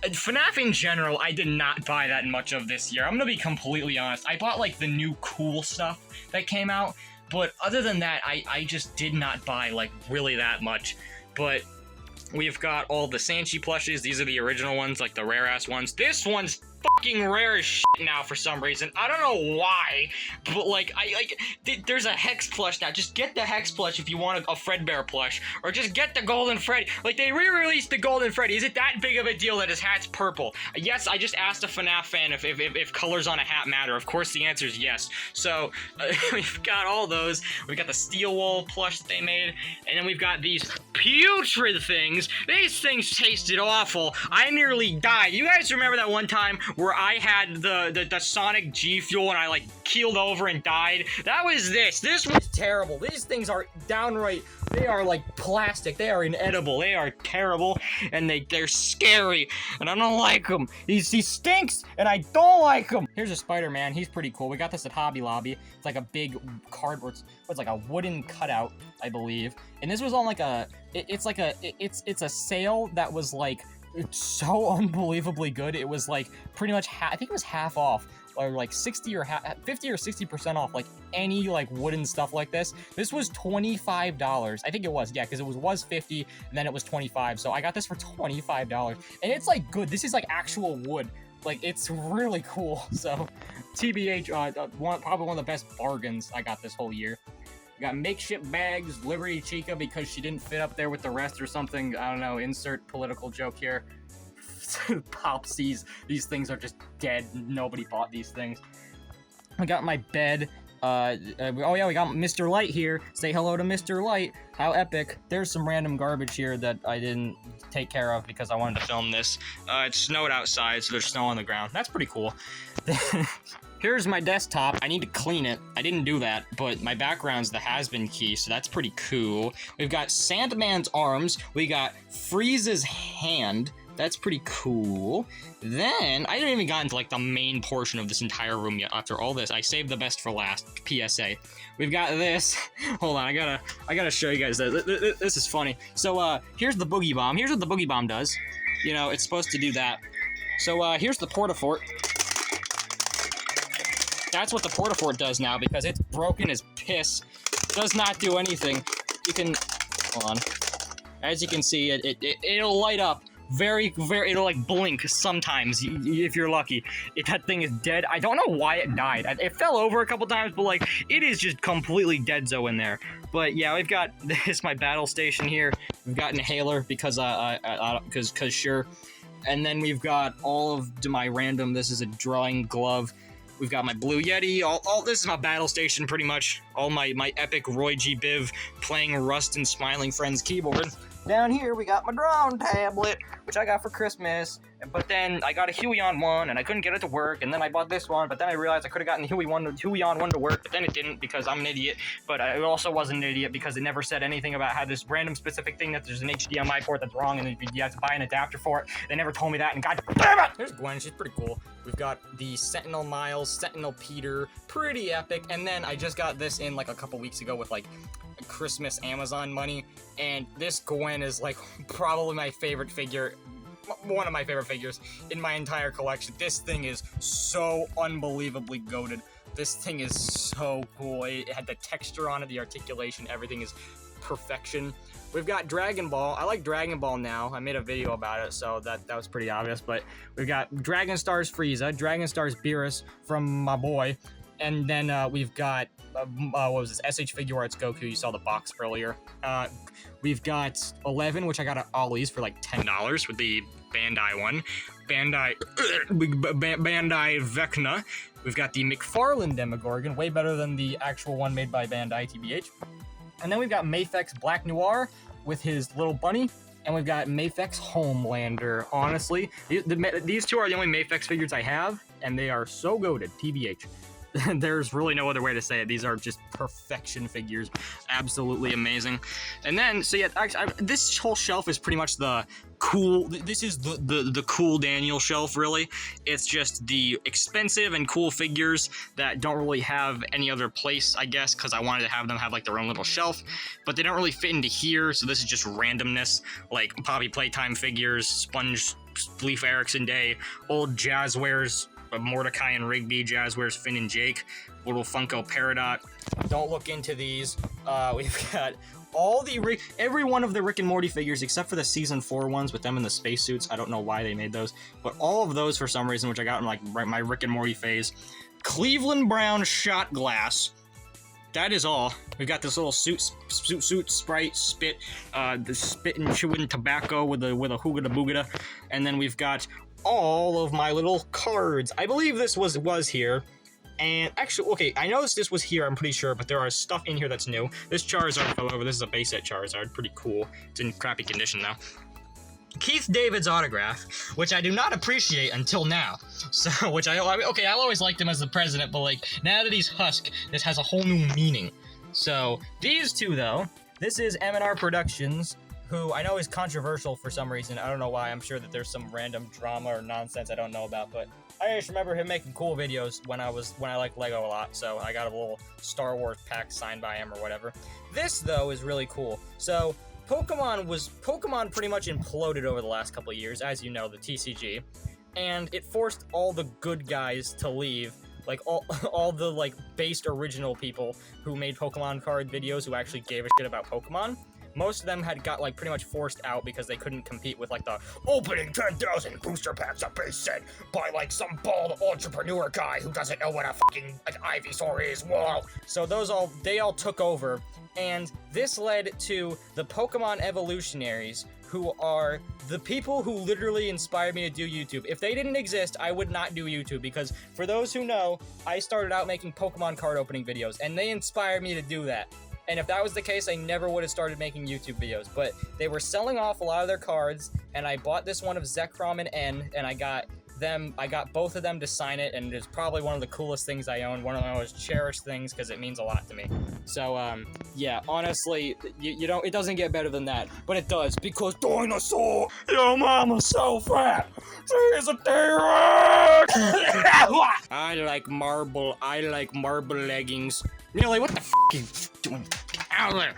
FNAF in general, I did not buy that much of this year. I'm gonna be completely honest. I bought like the new cool stuff that came out, but other than that, I just did not buy like really that much. But we've got all the Sanchi plushes. These are the original ones, like the rare ass ones. This one's fucking rare as shit now for some reason. I don't know why, but like there's a Hex plush now. Just get the Hex plush if you want a Fredbear plush, or just get the Golden Freddy. Like, they re-released the Golden Freddy. Is it that big of a deal that his hat's purple? Yes, I just asked a FNAF fan if colors on a hat matter. Of course the answer is yes. So we've got all those. We've got the Steel Wool plush that they made, and then we've got these putrid things. These things tasted awful. I nearly died. You guys remember that one time where I had the Sonic G Fuel and I like keeled over and died? That was this. This was terrible. These things are downright, they are like plastic. They are inedible. They are terrible, and they're scary, and I don't like them. He stinks, and I don't like him. Here's a Spider-Man. He's pretty cool. We got this at Hobby Lobby. It's like a big cardboard, it's like a wooden cutout, I believe. And this was on like it's a sale that was like, it's so unbelievably good. It was like pretty much I think it was half off, or like 50 or 60% off, like any like wooden stuff like this. This was $25. I think it was, yeah, because it was 50 and then it was 25. So I got this for $25, and it's like good. This is like actual wood. Like, it's really cool. So TBH, probably one of the best bargains I got this whole year. We got makeshift bags, Liberty Chica, because she didn't fit up there with the rest or something. I don't know, insert political joke here. just pops these things are just dead. Nobody bought these things. I got my bed. Oh yeah, we got Mr. Light here. Say hello to Mr. Light. How epic. There's some random garbage here that I didn't take care of because I wanted to film this. It snowed outside, so there's snow on the ground. That's pretty cool. Here's my desktop. I need to clean it. I didn't do that, but my background's the Hazbin key, so that's pretty cool. We've got Sandman's arms. We got Freeze's hand. That's pretty cool. Then, I didn't even get into, like, the main portion of this entire room yet. After all this, I saved the best for last. PSA. We've got this. Hold on, I gotta show you guys this. This is funny. So, here's the Boogie Bomb. Here's what the Boogie Bomb does. You know, it's supposed to do that. So, here's the Portafort. That's what the Portafort does now, because it's broken as piss. Does not do anything. You can... Hold on. As you can see, it'll light up. It'll like blink sometimes if you're lucky. If that thing is dead, I don't know why it died. It fell over a couple times, but like it is just completely dead-zo in there. But yeah, we've got this my battle station here. We've got Inhaler because sure. And then we've got all of my random. This is a drawing glove. We've got my Blue Yeti. All this is my battle station pretty much. All my epic Roy G. Biv playing Rust and Smiling Friends keyboard. Down here, we got my drone tablet, which I got for Christmas, but then I got a Huey on one, and I couldn't get it to work, and then I bought this one, but then I realized I could have gotten the Huey on one to work, but then it didn't because I'm an idiot, but I also wasn't an idiot because it never said anything about how this random specific thing that there's an HDMI port that's wrong, and you have to buy an adapter for it. They never told me that, and god damn it! Here's Gwen, she's pretty cool. We've got the Sentinel Miles, Sentinel Peter, pretty epic, and then I just got this in like a couple weeks ago with like Christmas Amazon money, and this Gwen is like probably my favorite figure, one of my favorite figures in my entire collection. This thing is so unbelievably goated. This thing is so cool. It had the texture on it, the articulation, everything is perfection. We've got Dragon Ball. I like Dragon Ball now. I made a video about it, so that was pretty obvious. But we've got Dragon Stars Frieza, Dragon Stars Beerus from my boy, and then we've got what was this? SH Figure Arts Goku. You saw the box earlier. We've got 11, which I got at Ollie's for like $10 with the Bandai one. Bandai Vecna. We've got the McFarlane Demogorgon, way better than the actual one made by Bandai, TBH. And then we've got Mafex Black Noir with his little bunny. And we've got Mafex Homelander. Honestly, these two are the only Mafex figures I have, and they are so goated, TBH. There's really no other way to say it. These are just perfection figures. Absolutely amazing. And then, so yeah, actually, this whole shelf is pretty much the cool, this is the cool Daniel shelf, really. It's just the expensive and cool figures that don't really have any other place, I guess, because I wanted to have them have like their own little shelf, but they don't really fit into here, so this is just randomness, like Poppy Playtime figures, Sponge, Leaf Erikson Day, old Jazzwares, Mordecai and Rigby, Jazzwares Finn and Jake, little Funko Peridot. Don't look into these. We've got all the every one of the Rick and Morty figures except for the season 4 ones with them in the spacesuits. I don't know why they made those, but all of those for some reason, which I got in like my Rick and Morty phase. Cleveland Brown Shot Glass. That is all. We've got this little suit Sprite spit, the spit and chewing tobacco with a hooga da booga, and then we've got all of my little cards. I believe this was here, and actually, okay, I know this was here, I'm pretty sure, but there are stuff in here that's new. This Charizard fell over. This is a base set Charizard, pretty cool. It's in crappy condition though. Keith David's autograph, which I do not appreciate until now. So, I've always liked him as the president, but like, now that he's Husk, this has a whole new meaning. So, these two though, this is M&R Productions, who I know is controversial for some reason. I don't know why. I'm sure that there's some random drama or nonsense I don't know about, but I just remember him making cool videos when I liked Lego a lot, so I got a little Star Wars pack signed by him or whatever. This, though, is really cool. So, Pokemon pretty much imploded over the last couple of years, as you know, the TCG, and it forced all the good guys to leave, like all the like based original people who made Pokemon card videos who actually gave a shit about Pokemon. most of them had got like pretty much forced out because they couldn't compete with like the opening 10,000 booster packs a base set by like some bald entrepreneur guy who doesn't know what a fucking Ivysaur is. Whoa! So they all took over, and this led to the Pokemon evolutionaries, who are the people who literally inspired me to do YouTube. If they didn't exist, I would not do YouTube, because for those who know, I started out making Pokemon card opening videos, and they inspired me to do that. And if that was the case, I never would have started making YouTube videos. But they were selling off a lot of their cards, and I bought this one of Zekrom and N, and I got both of them to sign it, and it's probably one of the coolest things I own, one of my most cherished things, because it means a lot to me. So, yeah, honestly, you don't, it doesn't get better than that, but it does, because Dinosaur, your mama's so fat, she's a T-Rex! I like marble leggings. Really, what the f*** are you doing? Out there!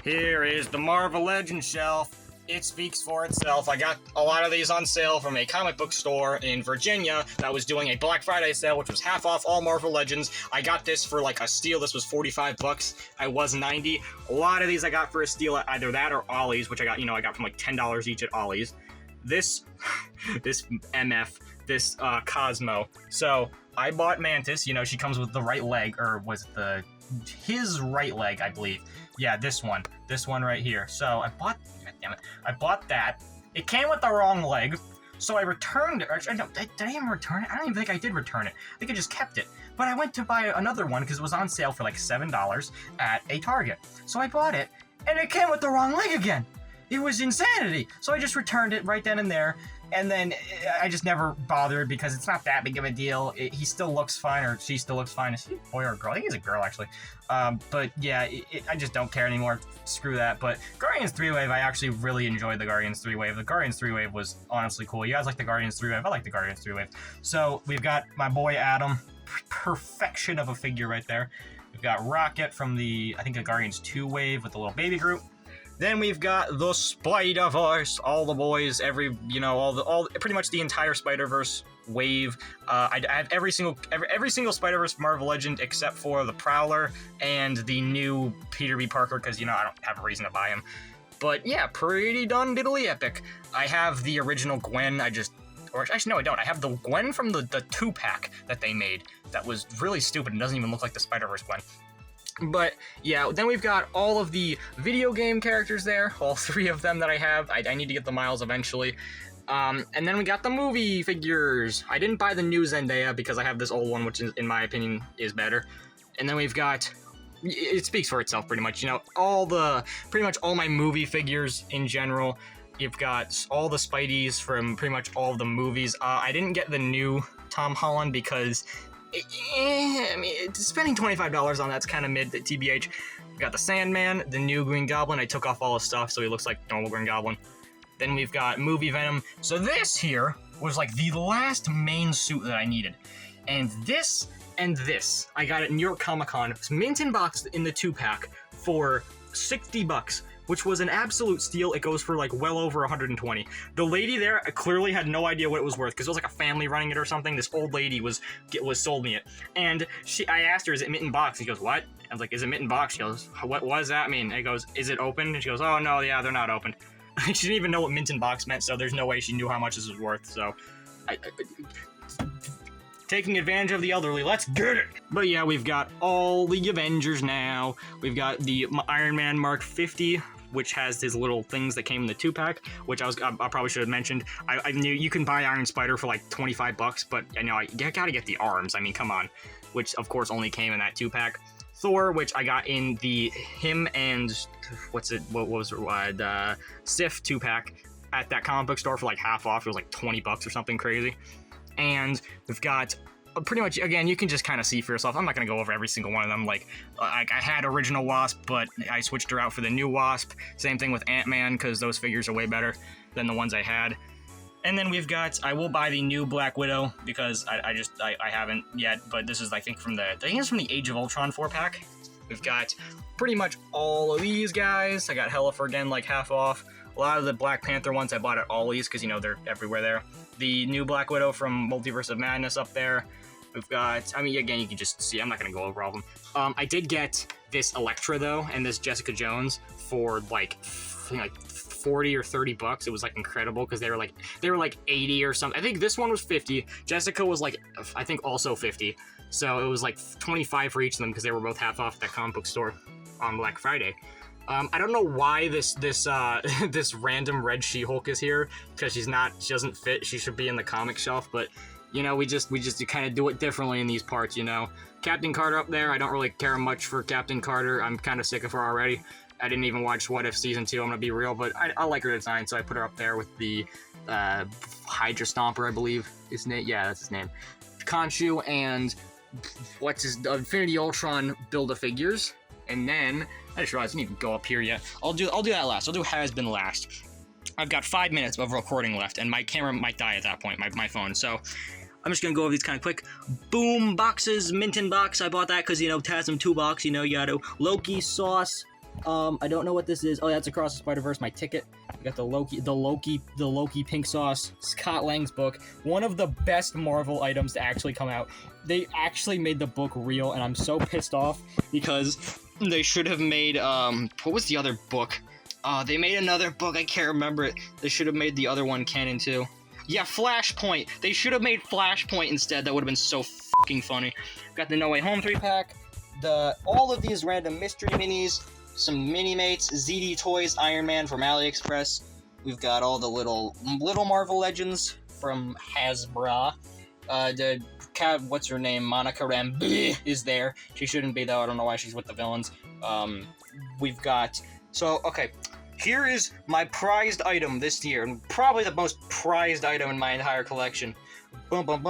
Here is the Marvel Legends shelf. It speaks for itself. I got a lot of these on sale from a comic book store in Virginia that was doing a Black Friday sale, which was half off all Marvel Legends. I got this for like a steal. This was 45 bucks. I was 90. A lot of these I got for a steal at either that or Ollie's, which I got, I got from like $10 each at Ollie's. This Cosmo. So I bought Mantis. She comes with the right leg, or was it his right leg, I believe. Yeah, this one right here. So I bought that. It came with the wrong leg, so I returned it. Actually, no, did I even return it? I don't even think I did return it. I think I just kept it. But I went to buy another one because it was on sale for like $7 at a Target. So I bought it, and it came with the wrong leg again. It was insanity. So I just returned it right then and there. And then I just never bothered because it's not that big of a deal. He still looks fine, or she still looks fine. Is he a boy or a girl? I think he's a girl, actually. But yeah, I just don't care anymore. Screw that. But Guardians 3-Wave, I actually really enjoyed the Guardians 3-Wave. The Guardians 3-Wave was honestly cool. You guys like the Guardians 3-Wave? I like the Guardians 3-Wave. So we've got my boy Adam. Perfection of a figure right there. We've got Rocket from I think the Guardians 2 wave with the little baby Groot. Then we've got the Spider-Verse, all the boys, pretty much the entire Spider-Verse wave. I have every single Spider-Verse Marvel Legend except for the Prowler and the new Peter B. Parker, because, I don't have a reason to buy him. But yeah, pretty done diddly epic. I have the original Gwen, actually, no, I don't. I have the Gwen from the 2-pack that they made that was really stupid and doesn't even look like the Spider-Verse Gwen. But yeah, then we've got all of the video game characters there, all 3 of them that I have. I need to get the Miles eventually. And then we got the movie figures. I didn't buy the new Zendaya because I have this old one, which in my opinion is better. And then we've got, it speaks for itself pretty much, pretty much all my movie figures in general. You've got all the Spideys from pretty much all of the movies. I didn't get the new Tom Holland because spending $25 on that's kind of mid, TBH. We got the Sandman, the new Green Goblin. I took off all his stuff, so he looks like normal Green Goblin. Then we've got Movie Venom. So this here was like the last main suit that I needed. And this, I got at New York Comic Con. It's mint in box in the 2-pack for $60. Which was an absolute steal. It goes for like well over 120. The lady there clearly had no idea what it was worth because it was like a family running it or something. This old lady was sold me it, and I asked her, "Is it mint in box?" She goes, "What?" I was like, "Is it mint in box?" She goes, "What does that mean?" I goes, "Is it open?" And she goes, "Oh no, yeah, they're not open." She didn't even know what mint in box meant, so there's no way she knew how much this was worth. So, taking advantage of the elderly, let's get it! But yeah, we've got all the Avengers now. We've got the Iron Man Mark 50, which has his little things that came in the 2-pack, which I probably should have mentioned. I knew you can buy Iron Spider for like $25, but I gotta get the arms. I mean, come on. Which of course only came in that 2-pack. Thor, which I got in him and the Sif 2-pack at that comic book store for like half off. It was like $20 or something crazy. And we've got pretty much, again, you can just kind of see for yourself. I'm not going to go over every single one of them. Like, I had original Wasp, but I switched her out for the new Wasp. Same thing with Ant-Man, because those figures are way better than the ones I had. And then we've got, I will buy the new Black Widow, because I haven't yet, but this is, I think, from the Age of Ultron 4-pack. We've got pretty much all of these guys. I got hella for, again, like half off. A lot of the Black Panther ones I bought at Ollie's, because, they're everywhere there. The new Black Widow from Multiverse of Madness up there. We've got, again, you can just see, I'm not going to go over all of them. I did get this Electra though, and this Jessica Jones for like 40 or 30 bucks. It was like incredible because they were like 80 or something. I think this one was 50. Jessica was like, I think also 50. So it was like 25 for each of them because they were both half off at that comic book store on Black Friday. I don't know why this this random red She-Hulk is here, because she doesn't fit. She should be in the comic shelf, but you know, we just kind of do it differently in these parts, you know. Captain Carter up there. I don't really care much for Captain Carter. I'm kind of sick of her already. I didn't even watch What If Season 2, I'm gonna be real, but I like her design, so I put her up there with the Hydra Stomper, I believe his name. Yeah, that's his name. Khonshu and what's his Infinity Ultron Build-A-Figures. And then I just realized I didn't even go up here yet. I'll do that last. I'll do Hazbin last. I've got 5 minutes of recording left, and my camera might die at that point, my phone. So I'm just gonna go over these kind of quick. Boom boxes, Minton box. I bought that because, you know, TASM 2 box. You know, you gotta Loki sauce. I don't know what this is. Oh, that's Across the Spider-Verse. My ticket. I got the Loki pink sauce. Scott Lang's book. One of the best Marvel items to actually come out. They actually made the book real, and I'm so pissed off because they should have made, what was the other book? They made another book, I can't remember it. They should have made the other one canon too. Yeah, Flashpoint. They should have made Flashpoint instead. That would have been so fucking funny. Got the No Way Home 3-pack. All of these random mystery minis. Some Mini-Mates, ZD Toys, Iron Man from AliExpress. We've got all the little Marvel Legends from Hasbro. What's her name? Monica Rambeau is there. She shouldn't be though. I don't know why she's with the villains. We've got. So okay, here is my prized item this year, and probably the most prized item in my entire collection. Haslab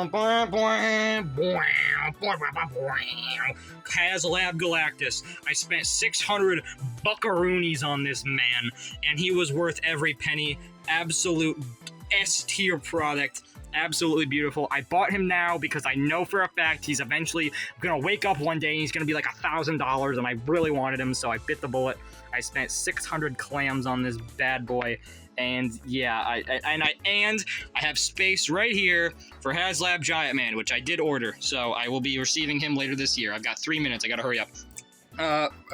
Galactus. I spent 600 buckaroonies on this man, and he was worth every penny. Absolute S-tier product. Absolutely beautiful. I bought him now because I know for a fact he's eventually gonna wake up one day and he's gonna be like $1,000, and I really wanted him, so I bit the bullet. I spent 600 clams on this bad boy, and yeah, I have space right here for Haslab Giant Man, which I did order, so I will be receiving him later this year. I've got 3 minutes. I gotta hurry up.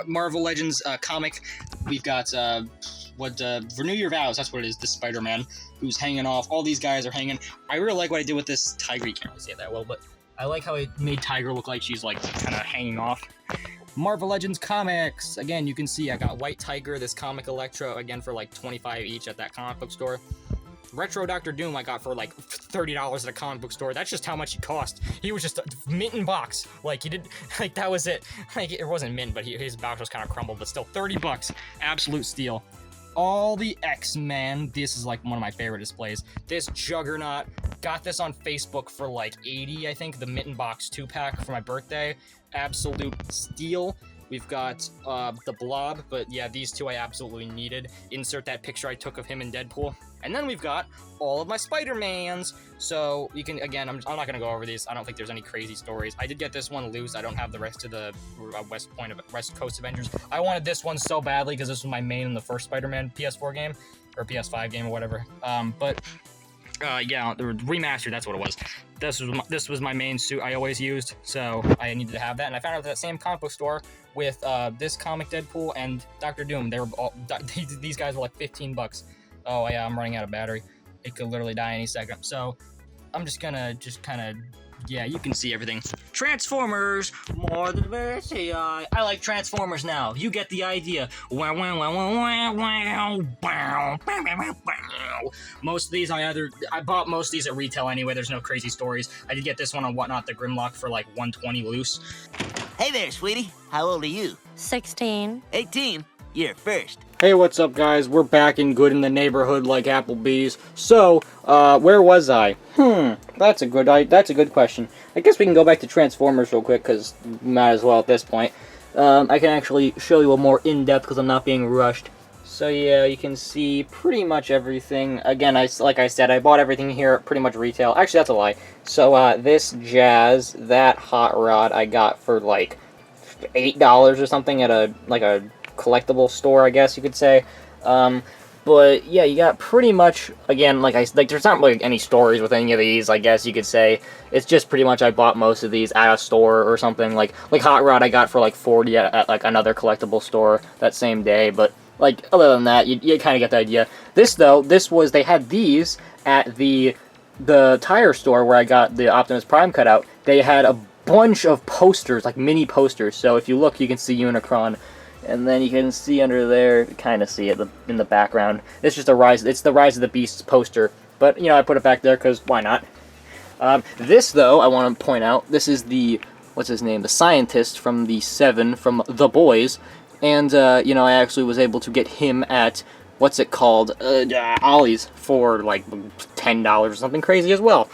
Marvel Legends comic. We've got Renew Your Vows. That's what it is. The Spider-Man who's hanging off. All these guys are hanging. I really like what I did with this Tiger. You can't really say it that well, but I like how it made Tiger look like she's like kind of hanging off. Marvel Legends comics. Again, you can see I got White Tiger, this comic Electra, again for like 25 each at that comic book store. Retro Dr. Doom I got for like $30 at a comic book store. That's just how much he cost. He was just a mint in box. Like, he did, like, that was it. Like, it wasn't mint, but his box was kind of crumbled, but still 30 bucks. Absolute steal. All the X-Men. This is like one of my favorite displays. This Juggernaut. Got this on Facebook for like 80, I think. The Mitten Box 2-pack for my birthday. Absolute steal. We've got the Blob, but yeah, these two I absolutely needed. Insert that picture I took of him in Deadpool. And then we've got all of my Spider-Mans. So you can, again, I'm not gonna go over these. I don't think there's any crazy stories. I did get this one loose. I don't have the rest of the West Coast Avengers. I wanted this one so badly because this was my main in the first Spider-Man PS4 game, or PS5 game or whatever. Yeah, the remastered, that's what it was. This was my main suit I always used, so I needed to have that. And I found out that same comic book store with this comic Deadpool and Dr. Doom. They were all, these guys were like 15 bucks. Oh yeah, I'm running out of battery. It could literally die any second. So I'm just gonna kind of, yeah, you can see everything. Transformers, more than diversity. I like Transformers now. You get the idea. Most of these I bought most of these at retail anyway. There's no crazy stories. I did get this one on Whatnot, the Grimlock, for like $120 loose. Hey there, sweetie. How old are you? 16. 18. You're first. Hey, what's up, guys? We're back in good in the neighborhood like Applebee's. So, where was I? That's a good question. I guess we can go back to Transformers real quick, because might as well at this point. I can actually show you a more in-depth, because I'm not being rushed. So yeah, you can see pretty much everything. Again, like I said, I bought everything here at pretty much retail. Actually, that's a lie. So, this Jazz, that Hot Rod, I got for like $8 or something at a collectible store, I guess you could say. But yeah, you got pretty much, again, like there's not like any stories with any of these, I guess you could say. It's just pretty much I bought most of these at a store or something. Like Hot Rod I got for like 40 at like another collectible store that same day. But like other than that, you kind of get the idea. This though, they had these at the tire store where I got the Optimus Prime cutout. They had a bunch of posters, like mini posters. So if you look, you can see Unicron. And then you can see under there, kind of see it in the background. It's just it's the Rise of the Beasts poster. But, you know, I put it back there because why not? This, though, I want to point out, this is the, what's his name? The scientist from the 7, from The Boys. And, you know, I actually was able to get him at, what's it called? Ollie's for, like, $10 or something crazy as well.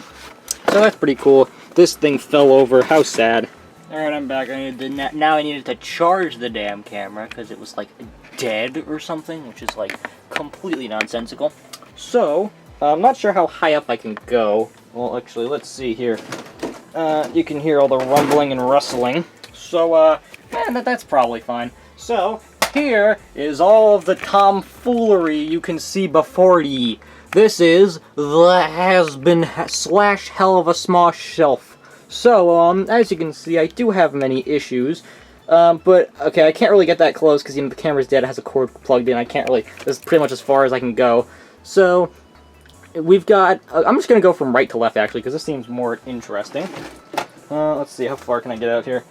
So that's pretty cool. This thing fell over. How sad. Alright, I'm back. Now I needed to charge the damn camera because it was like dead or something, which is like completely nonsensical. So, I'm not sure how high up I can go. Well, actually, let's see here. You can hear all the rumbling and rustling. So, that's probably fine. So, here is all of the tomfoolery you can see before ye. This is the Hazbin / Hell of a Small Shelf. So, as you can see, I do have many issues, but, okay, I can't really get that close because, you know, the camera's dead, it has a cord plugged in, I can't really, this is pretty much as far as I can go. So, we've got, I'm just going to go from right to left, actually, because this seems more interesting. Let's see, how far can I get out here?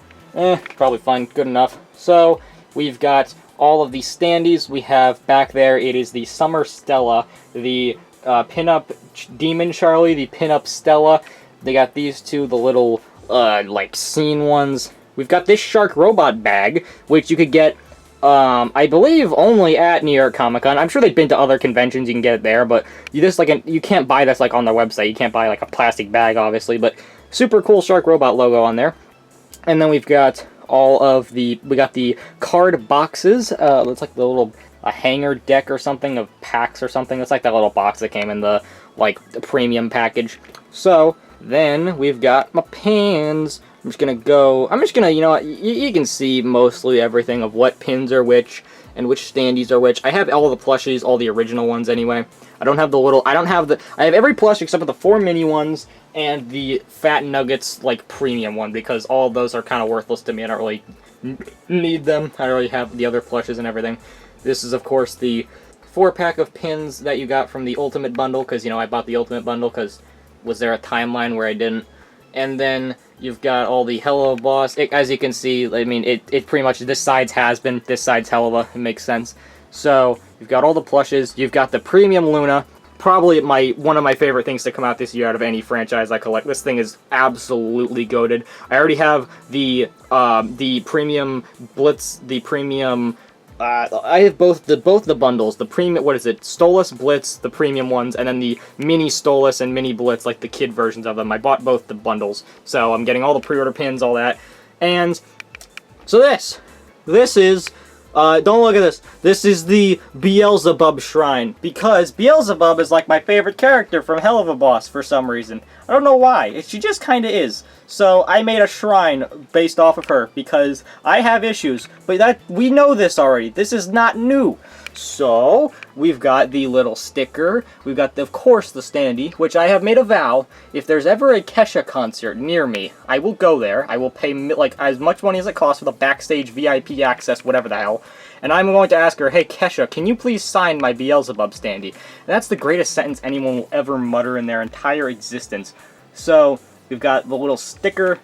Probably fine, good enough. So, we've got all of the standees. We have back there, it is the Summer Stella, the pinup Demon Charlie, the pinup Stella. They got these two, the little, like, scene ones. We've got this shark robot bag, which you could get, I believe, only at New York Comic Con. I'm sure they've been to other conventions, you can get it there, but you can't buy this, like, on their website. You can't buy, like, a plastic bag, obviously, but super cool shark robot logo on there. And then we've got we got the card boxes. Looks like the little, a hanger deck or something of packs or something. It's like that little box that came in the, like, the premium package. So, then we've got my pins. I'm just gonna, you know what, you can see mostly everything of what pins are which, and which standees are which. I have all the plushies, all the original ones anyway. I have every plush except for the 4 mini ones, and the Fat Nuggets, like, premium one, because all of those are kind of worthless to me. I don't really need them. I already have the other plushes and everything. This is, of course, the 4-pack of pins that you got from the Ultimate Bundle, because, you know, I bought the Ultimate Bundle, because was there a timeline where I didn't? And then you've got all the Hello Boss. As you can see, I mean, it pretty much, this side's Hazbin, this side's Hello. It makes sense. So, you've got all the plushes. You've got the Premium Luna. Probably one of my favorite things to come out this year out of any franchise I collect. This thing is absolutely goated. I already have the Premium Blitz, the Premium... I have both the bundles, the premium, what is it, Stolas, Blitz, the premium ones, and then the mini Stolas and mini Blitz, like the kid versions of them. I bought both the bundles, so I'm getting all the pre-order pins, all that. And so this is, don't look at this. This is the Beelzebub Shrine, because Beelzebub is like my favorite character from Hell of a Boss for some reason. I don't know why. She just kind of is. So I made a shrine based off of her because I have issues. But we know this already. This is not new. So we've got the little sticker. We've got, of course, the standee, which I have made a vow. If there's ever a Kesha concert near me, I will go there. I will pay like as much money as it costs for the backstage VIP access, whatever the hell. And I'm going to ask her, hey, Kesha, can you please sign my Beelzebub standee? And that's the greatest sentence anyone will ever mutter in their entire existence. So, we've got the little sticker.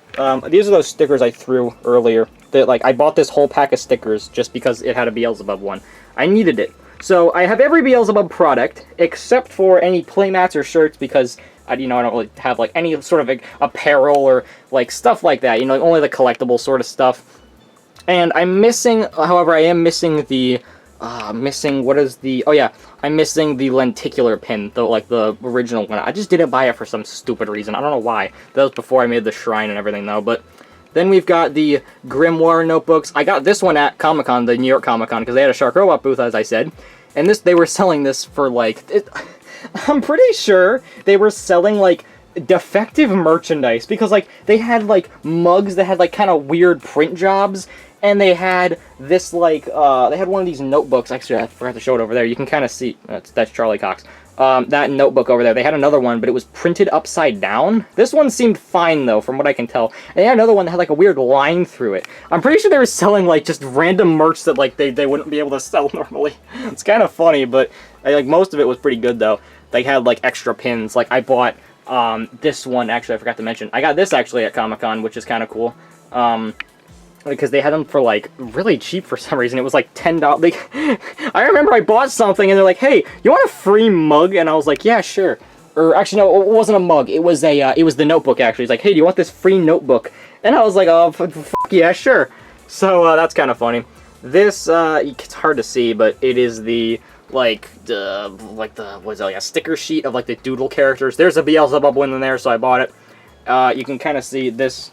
These are those stickers I threw earlier. Like, I bought this whole pack of stickers just because it had a Beelzebub one. I needed it. So, I have every Beelzebub product, except for any playmats or shirts, because, I don't really have, like, any sort of like, apparel or, like, stuff like that. You know, only the collectible sort of stuff. And I'm missing, however, I am missing the, I'm missing the lenticular pin, the original one. I just didn't buy it for some stupid reason. I don't know why. That was before I made the shrine and everything, though. But then we've got the Grimoire notebooks. I got this one at Comic-Con, the New York Comic-Con, because they had a Shark Robot booth, as I said. And they were selling this for, like, I'm pretty sure they were selling, like, defective merchandise, because, like, they had, like, mugs that had, like, kind of weird print jobs, and they had this, like, they had one of these notebooks. Actually, I forgot to show it over there. You can kind of see, that's Charlie Cox. That notebook over there. They had another one, but it was printed upside down. This one seemed fine, though, from what I can tell. And they had another one that had, like, a weird line through it. I'm pretty sure they were selling, like, just random merch that, like, they wouldn't be able to sell normally. It's kind of funny, but, like, most of it was pretty good, though. They had, like, extra pins. Like, I bought, this one, actually, I forgot to mention. I got this, actually, at Comic-Con, which is kind of cool. Because they had them for, like, really cheap for some reason. It was, like, $10. Like, I remember I bought something, and they're like, hey, you want a free mug? And I was like, yeah, sure. Or, actually, no, it wasn't a mug. It was it was the notebook, actually. It's like, hey, do you want this free notebook? And I was like, oh, fuck yeah, sure. So, that's kind of funny. This, it's hard to see, but it is the, what is it, like a sticker sheet of, like, the doodle characters. There's a Beelzebub one in there, so I bought it. You can kind of see this,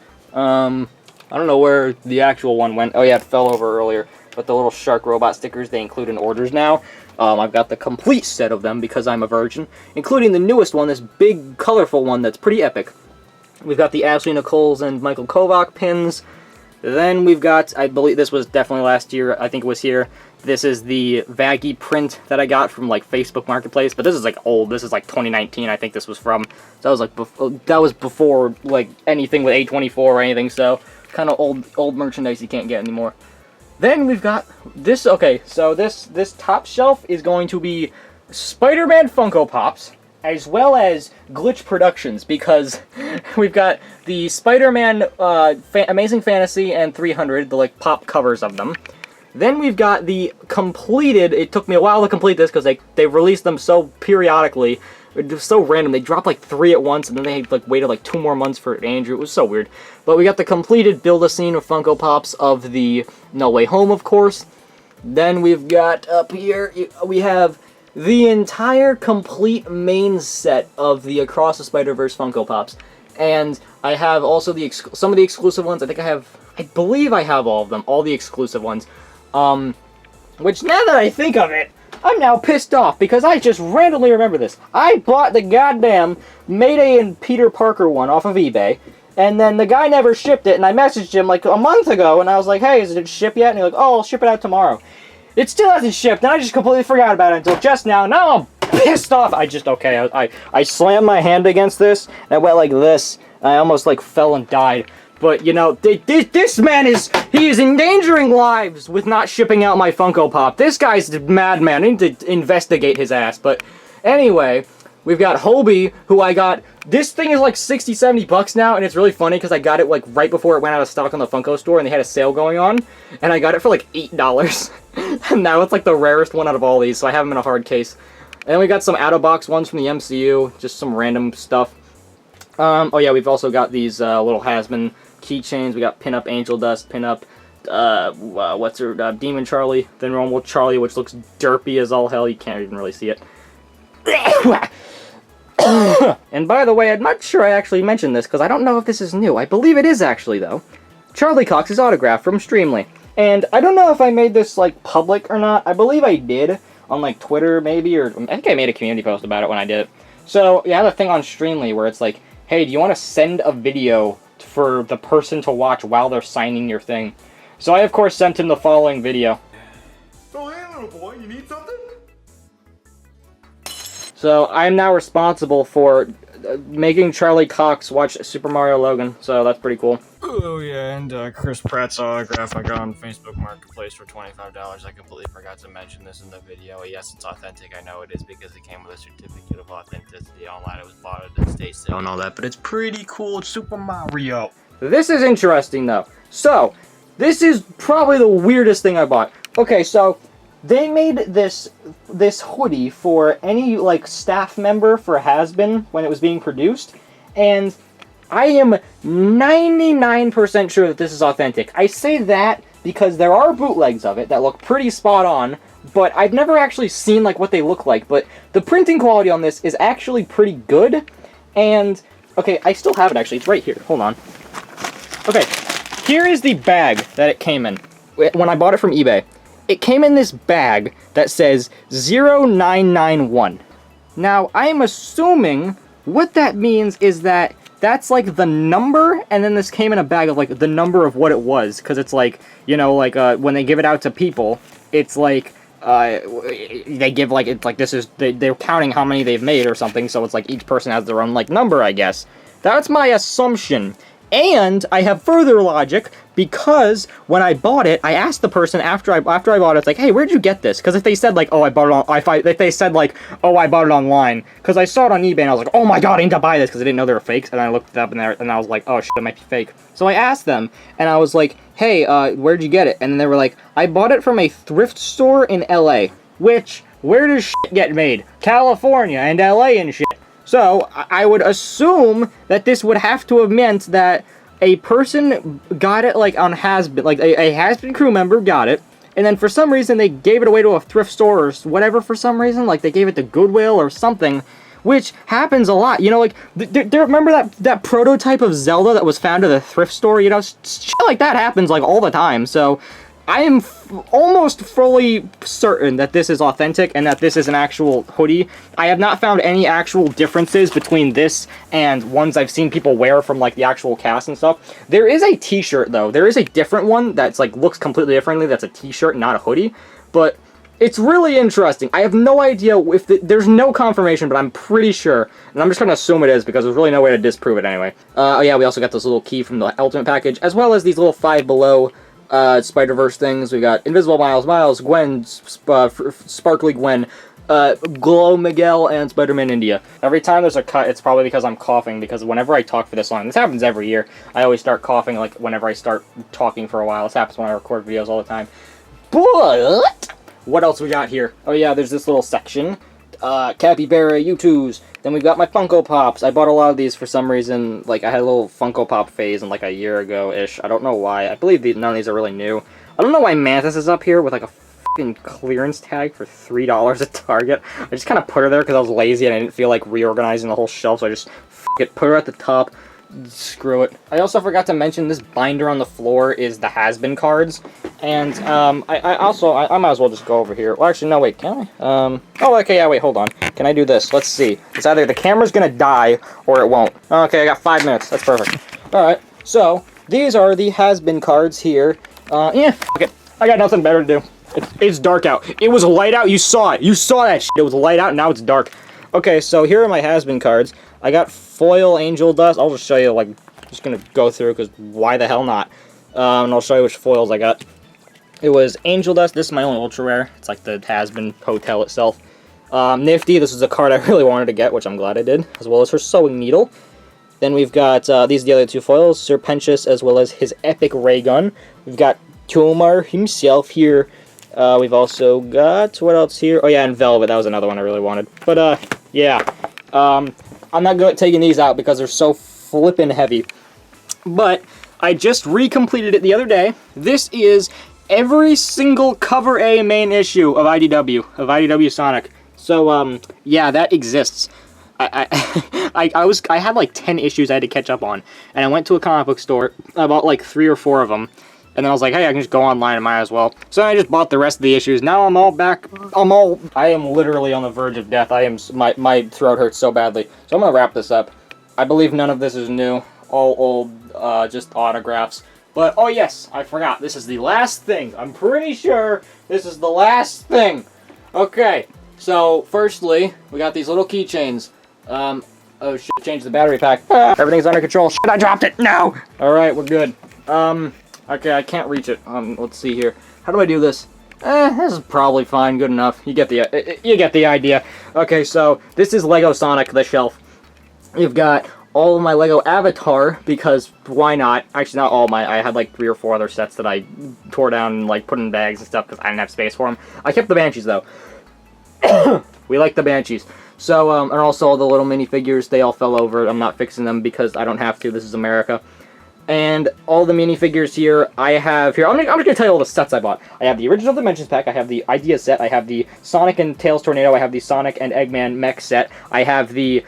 I don't know where the actual one went. Oh yeah, it fell over earlier. But the little shark robot stickers, they include in orders now. I've got the complete set of them because I'm a virgin, including the newest one, this big, colorful one that's pretty epic. We've got the Ashley Nichols and Michael Kovac pins. Then we've got, I believe this was definitely last year, I think it was here. This is the Vaggy print that I got from, like, Facebook Marketplace, but this is, like, old. This is, like, 2019, I think this was from. So that was, like, that was before, like, anything with A24 or anything, so kind of old merchandise you can't get anymore. Then we've got this, okay, so this top shelf is going to be Spider-Man Funko Pops, as well as Glitch Productions, because we've got the Spider-Man Amazing Fantasy and 300, the, like, pop covers of them. Then we've got the completed, it took me a while to complete this because they released them so periodically. It was so random. They dropped like 3 at once, and then they like waited like 2 more months for Andrew. It was so weird. But we got the completed Build-A-Scene of Funko Pops of the No Way Home, of course. Then we've got up here, we have the entire complete main set of the Across the Spider-Verse Funko Pops. And I have also some of the exclusive ones. I believe I have all of them, all the exclusive ones. Which now that I think of it, I'm now pissed off because I just randomly remember this. I bought the goddamn Mayday and Peter Parker one off of eBay, and then the guy never shipped it, and I messaged him like a month ago, and I was like, hey, is it shipped yet? And he's like, oh, I'll ship it out tomorrow. It still hasn't shipped, and I just completely forgot about it until just now. Now I'm pissed off. I slammed my hand against this, and it went like this, and I almost like fell and died. But, you know, this man he is endangering lives with not shipping out my Funko Pop. This guy's a madman. I need to investigate his ass. But anyway, we've got Hobie, who I got. This thing is like 60, 70 bucks now, and it's really funny because I got it like right before it went out of stock on the Funko store, and they had a sale going on, and I got it for like $8. And now it's like the rarest one out of all these, so I have them in a hard case. And then we got some out-of-box ones from the MCU, just some random stuff. Oh yeah, we've also got these little Hazbin keychains. We got Pin-Up Angel Dust, Pin-Up, what's her, Demon Charlie, then Normal Charlie, which looks derpy as all hell. You can't even really see it. And by the way, I'm not sure I actually mentioned this, because I don't know if this is new. I believe it is actually, though. Charlie Cox's autograph from Streamly. And I don't know if I made this, like, public or not. I believe I did, on, like, Twitter, maybe, or I think I made a community post about it when I did it. So, you have a thing on Streamly where it's like, hey, do you want to send a video for the person to watch while they're signing your thing? So I, of course, sent him the following video. Oh, hey, little boy, you need something? So I am now responsible for making Charlie Cox watch Super Mario Logan, so that's pretty cool. Oh yeah, and Chris Pratt's autograph I got on Facebook Marketplace for $25. I completely forgot to mention this in the video. Yes, it's authentic. I know it is because it came with a certificate of authenticity online. It was bought at the state sale and all that, but it's pretty cool. It's Super Mario. This is interesting, though. So, this is probably the weirdest thing I bought. Okay, so they made this hoodie for any, like, staff member for Hazbin when it was being produced, and I am 99% sure that this is authentic. I say that because there are bootlegs of it that look pretty spot on, but I've never actually seen, like, what they look like, but the printing quality on this is actually pretty good, and, okay, I still have it, actually. It's right here. Hold on. Okay, here is the bag that it came in when I bought it from eBay. It came in this bag that says 0991. Now, I am assuming what that means is that that's like the number, and then this came in a bag of like the number of what it was, because it's like, you know, like when they give it out to people, it's like they give like, it's like, this is, they're counting how many they've made or something, so it's like each person has their own like number, I guess. That's my assumption. And I have further logic, because when I bought it, I asked the person after I bought it, it's like, hey, where'd you get this? Because if they said like, oh, I bought it on, if they said like, oh, I bought it online, because I saw it on eBay and I was like, oh my god, I need to buy this, because I didn't know they were fakes, and I looked it up and I was like, oh shit, it might be fake. So I asked them, and I was like, hey, where'd you get it? And they were like, I bought it from a thrift store in LA, which, where does shit get made? California and LA and shit. So, I would assume that this would have to have meant that a person got it, like, on Hazbin, like, a Hazbin crew member got it, and then for some reason they gave it away to a thrift store or whatever for some reason, like, they gave it to Goodwill or something, which happens a lot, you know, like, remember that prototype of Zelda that was found at a thrift store, you know, shit like that happens, like, all the time, so I am almost fully certain that this is authentic and that this is an actual hoodie. I have not found any actual differences between this and ones I've seen people wear from, like, the actual cast and stuff. There is a t-shirt, though. There is a different one that's, like, looks completely differently. That's a t-shirt, not a hoodie. But it's really interesting. I have no idea if there's no confirmation, but I'm pretty sure. And I'm just going to assume it is because there's really no way to disprove it anyway. Oh, yeah, we also got this little key from the Ultimate Package, as well as these little Five Below Spider-Verse things. We got Invisible Miles, Gwen, Sparkly Gwen, Glow Miguel, and Spider-Man India. Every time there's a cut, it's probably because I'm coughing, because whenever I talk for this long, this happens every year, I always start coughing, like, whenever I start talking for a while. This happens when I record videos all the time. But what else we got here? Oh yeah, there's this little section. Capybara, YouTooz. Then we've got my Funko Pops. I bought a lot of these for some reason. Like, I had a little Funko Pop phase in like a year ago-ish. I don't know why. I believe none of these are really new. I don't know why Mantis is up here with like a fucking clearance tag for $3 at Target. I just kind of put her there because I was lazy and I didn't feel like reorganizing the whole shelf, so I just put her at the top. Screw it. I also forgot to mention this binder on the floor is the Hazbin cards, and I might as well just go over here. Well, actually, no, wait, can I? Oh, okay, yeah, wait, hold on. Can I do this? Let's see. It's either the camera's gonna die or it won't. Okay, I got 5 minutes. That's perfect. Alright, so these are the Hazbin cards here. Yeah, fuck it. I got nothing better to do. It's dark out. It was light out. You saw it. You saw that shit. It was light out, and now it's dark. Okay, so here are my Hazbin cards. I got foil angel dust. I'll just show you, like, just gonna go through, because why the hell not? And I'll show you which foils I got. It was angel dust. This is my only ultra rare. It's like the Hazbin Hotel itself. Nifty. This is a card I really wanted to get, which I'm glad I did, as well as her sewing needle. Then we've got, these are the other two foils, Serpentious, as well as his epic ray gun. We've got Tomar himself here. We've also got, what else here? Oh yeah, and Velvet. That was another one I really wanted. But, yeah. I'm not good at taking these out because they're so flippin' heavy. But I just recompleted it the other day. This is every single cover A main issue of IDW Sonic. So, yeah, that exists. I had like 10 issues I had to catch up on, and I went to a comic book store. I bought like 3 or 4 of them. And then I was like, hey, I can just go online, I might as well. So I just bought the rest of the issues. Now I'm all back. I am literally on the verge of death. My throat hurts so badly. So I'm gonna wrap this up. I believe none of this is new. All old, just autographs. But, oh yes, I forgot. This is the last thing. I'm pretty sure this is the last thing. Okay, so firstly, we got these little keychains. Oh shit, changed the battery pack. Everything's under control. Shit, I dropped it. No! Alright, we're good. Okay, I can't reach it. Let's see here. How do I do this? This is probably fine, good enough. You get the idea. Okay, so this is Lego Sonic, the shelf. You've got all of my Lego Avatar, because why not? Actually, not all my. I had like 3 or 4 other sets that I tore down and like put in bags and stuff because I didn't have space for them. I kept the Banshees though. We like the Banshees. So, and also all the little minifigures, they all fell over. I'm not fixing them because I don't have to. This is America. And all the minifigures here, I have here. I'm just gonna tell you all the sets I bought. I have the original Dimensions pack. I have the Idea set. I have the Sonic and Tails Tornado. I have the Sonic and Eggman mech set. I have the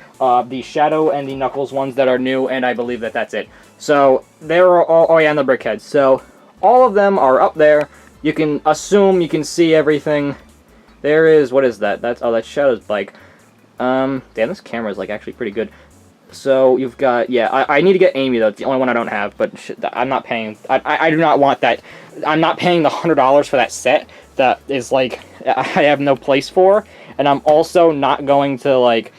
Shadow and the Knuckles ones that are new, and I believe that that's it. So they're all. Oh yeah, and the Brickheads. So all of them are up there. You can assume you can see everything. There is, what is that? That's Shadow's bike. Damn, this camera is like actually pretty good. So you've got, yeah, I need to get Amy though. It's the only one I don't have, but I'm not paying. I do not want that. I'm not paying the $100 for that set. That is like I have no place for, and I'm also not going to like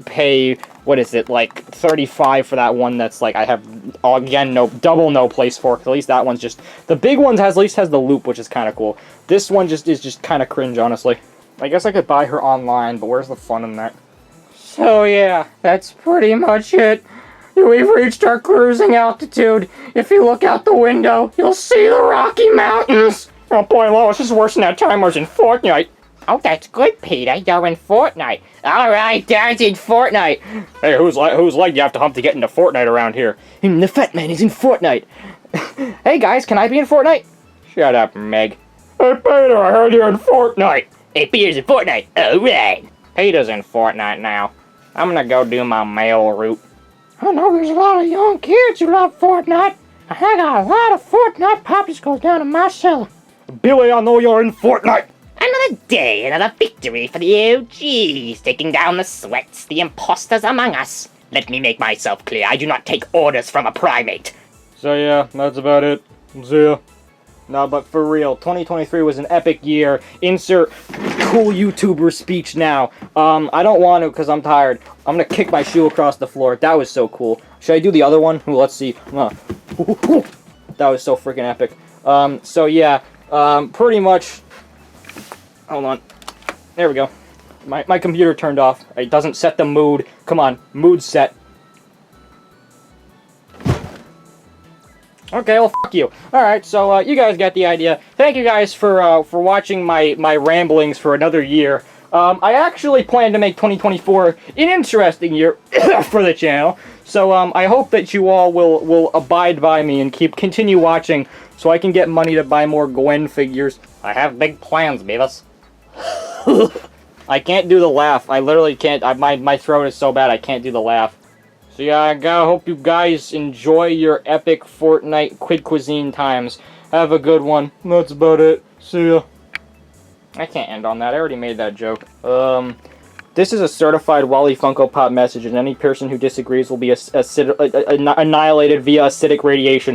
pay, what is it, like $35 for that one that's like I have again no place for. 'Cause at least that one's just, the big one at least has the loop, which is kind of cool. This one is just kind of cringe, honestly. I guess I could buy her online, but where's the fun in that? So yeah, that's pretty much it. We've reached our cruising altitude. If you look out the window, you'll see the Rocky Mountains. Oh boy, Lois, this is worse than that time I was in Fortnite. Oh, that's good, Peter. You're in Fortnite. All right, Dad's in Fortnite. Hey, whose leg do you have to hump to get into Fortnite around here? The fat man is in Fortnite. Hey guys, can I be in Fortnite? Shut up, Meg. Hey Peter, I heard you're in Fortnite. Hey, Peter's in Fortnite. All right. Peter's in Fortnite now. I'm gonna go do my mail route. I know there's a lot of young kids who love Fortnite. I got a lot of Fortnite popsicles down in my cellar. Billy, I know you're in Fortnite. Another day, another victory for the OGs, taking down the sweats, the imposters among us. Let me make myself clear, I do not take orders from a primate. So yeah, that's about it. See ya. No, but for real, 2023 was an epic year. Insert cool YouTuber speech now. I don't want to because I'm tired. I'm gonna kick my shoe across the floor. That was so cool. Should I do the other one? Ooh, let's see. That was so freaking epic. So yeah, pretty much. Hold on. There we go. My computer turned off. It doesn't set the mood. Come on, mood set. Okay, well, fuck you. Alright, so, you guys got the idea. Thank you guys for watching my ramblings for another year. I actually plan to make 2024 an interesting year for the channel. So, I hope that you all will abide by me and continue watching so I can get money to buy more Gwen figures. I have big plans, Beavis. I can't do the laugh. I literally can't. My throat is so bad I can't do the laugh. So yeah, I hope you guys enjoy your epic Fortnite Quid Cuisine times. Have a good one. That's about it. See ya. I can't end on that. I already made that joke. This is a certified Wally Funko Pop message, and any person who disagrees will be annihilated via acidic radiation.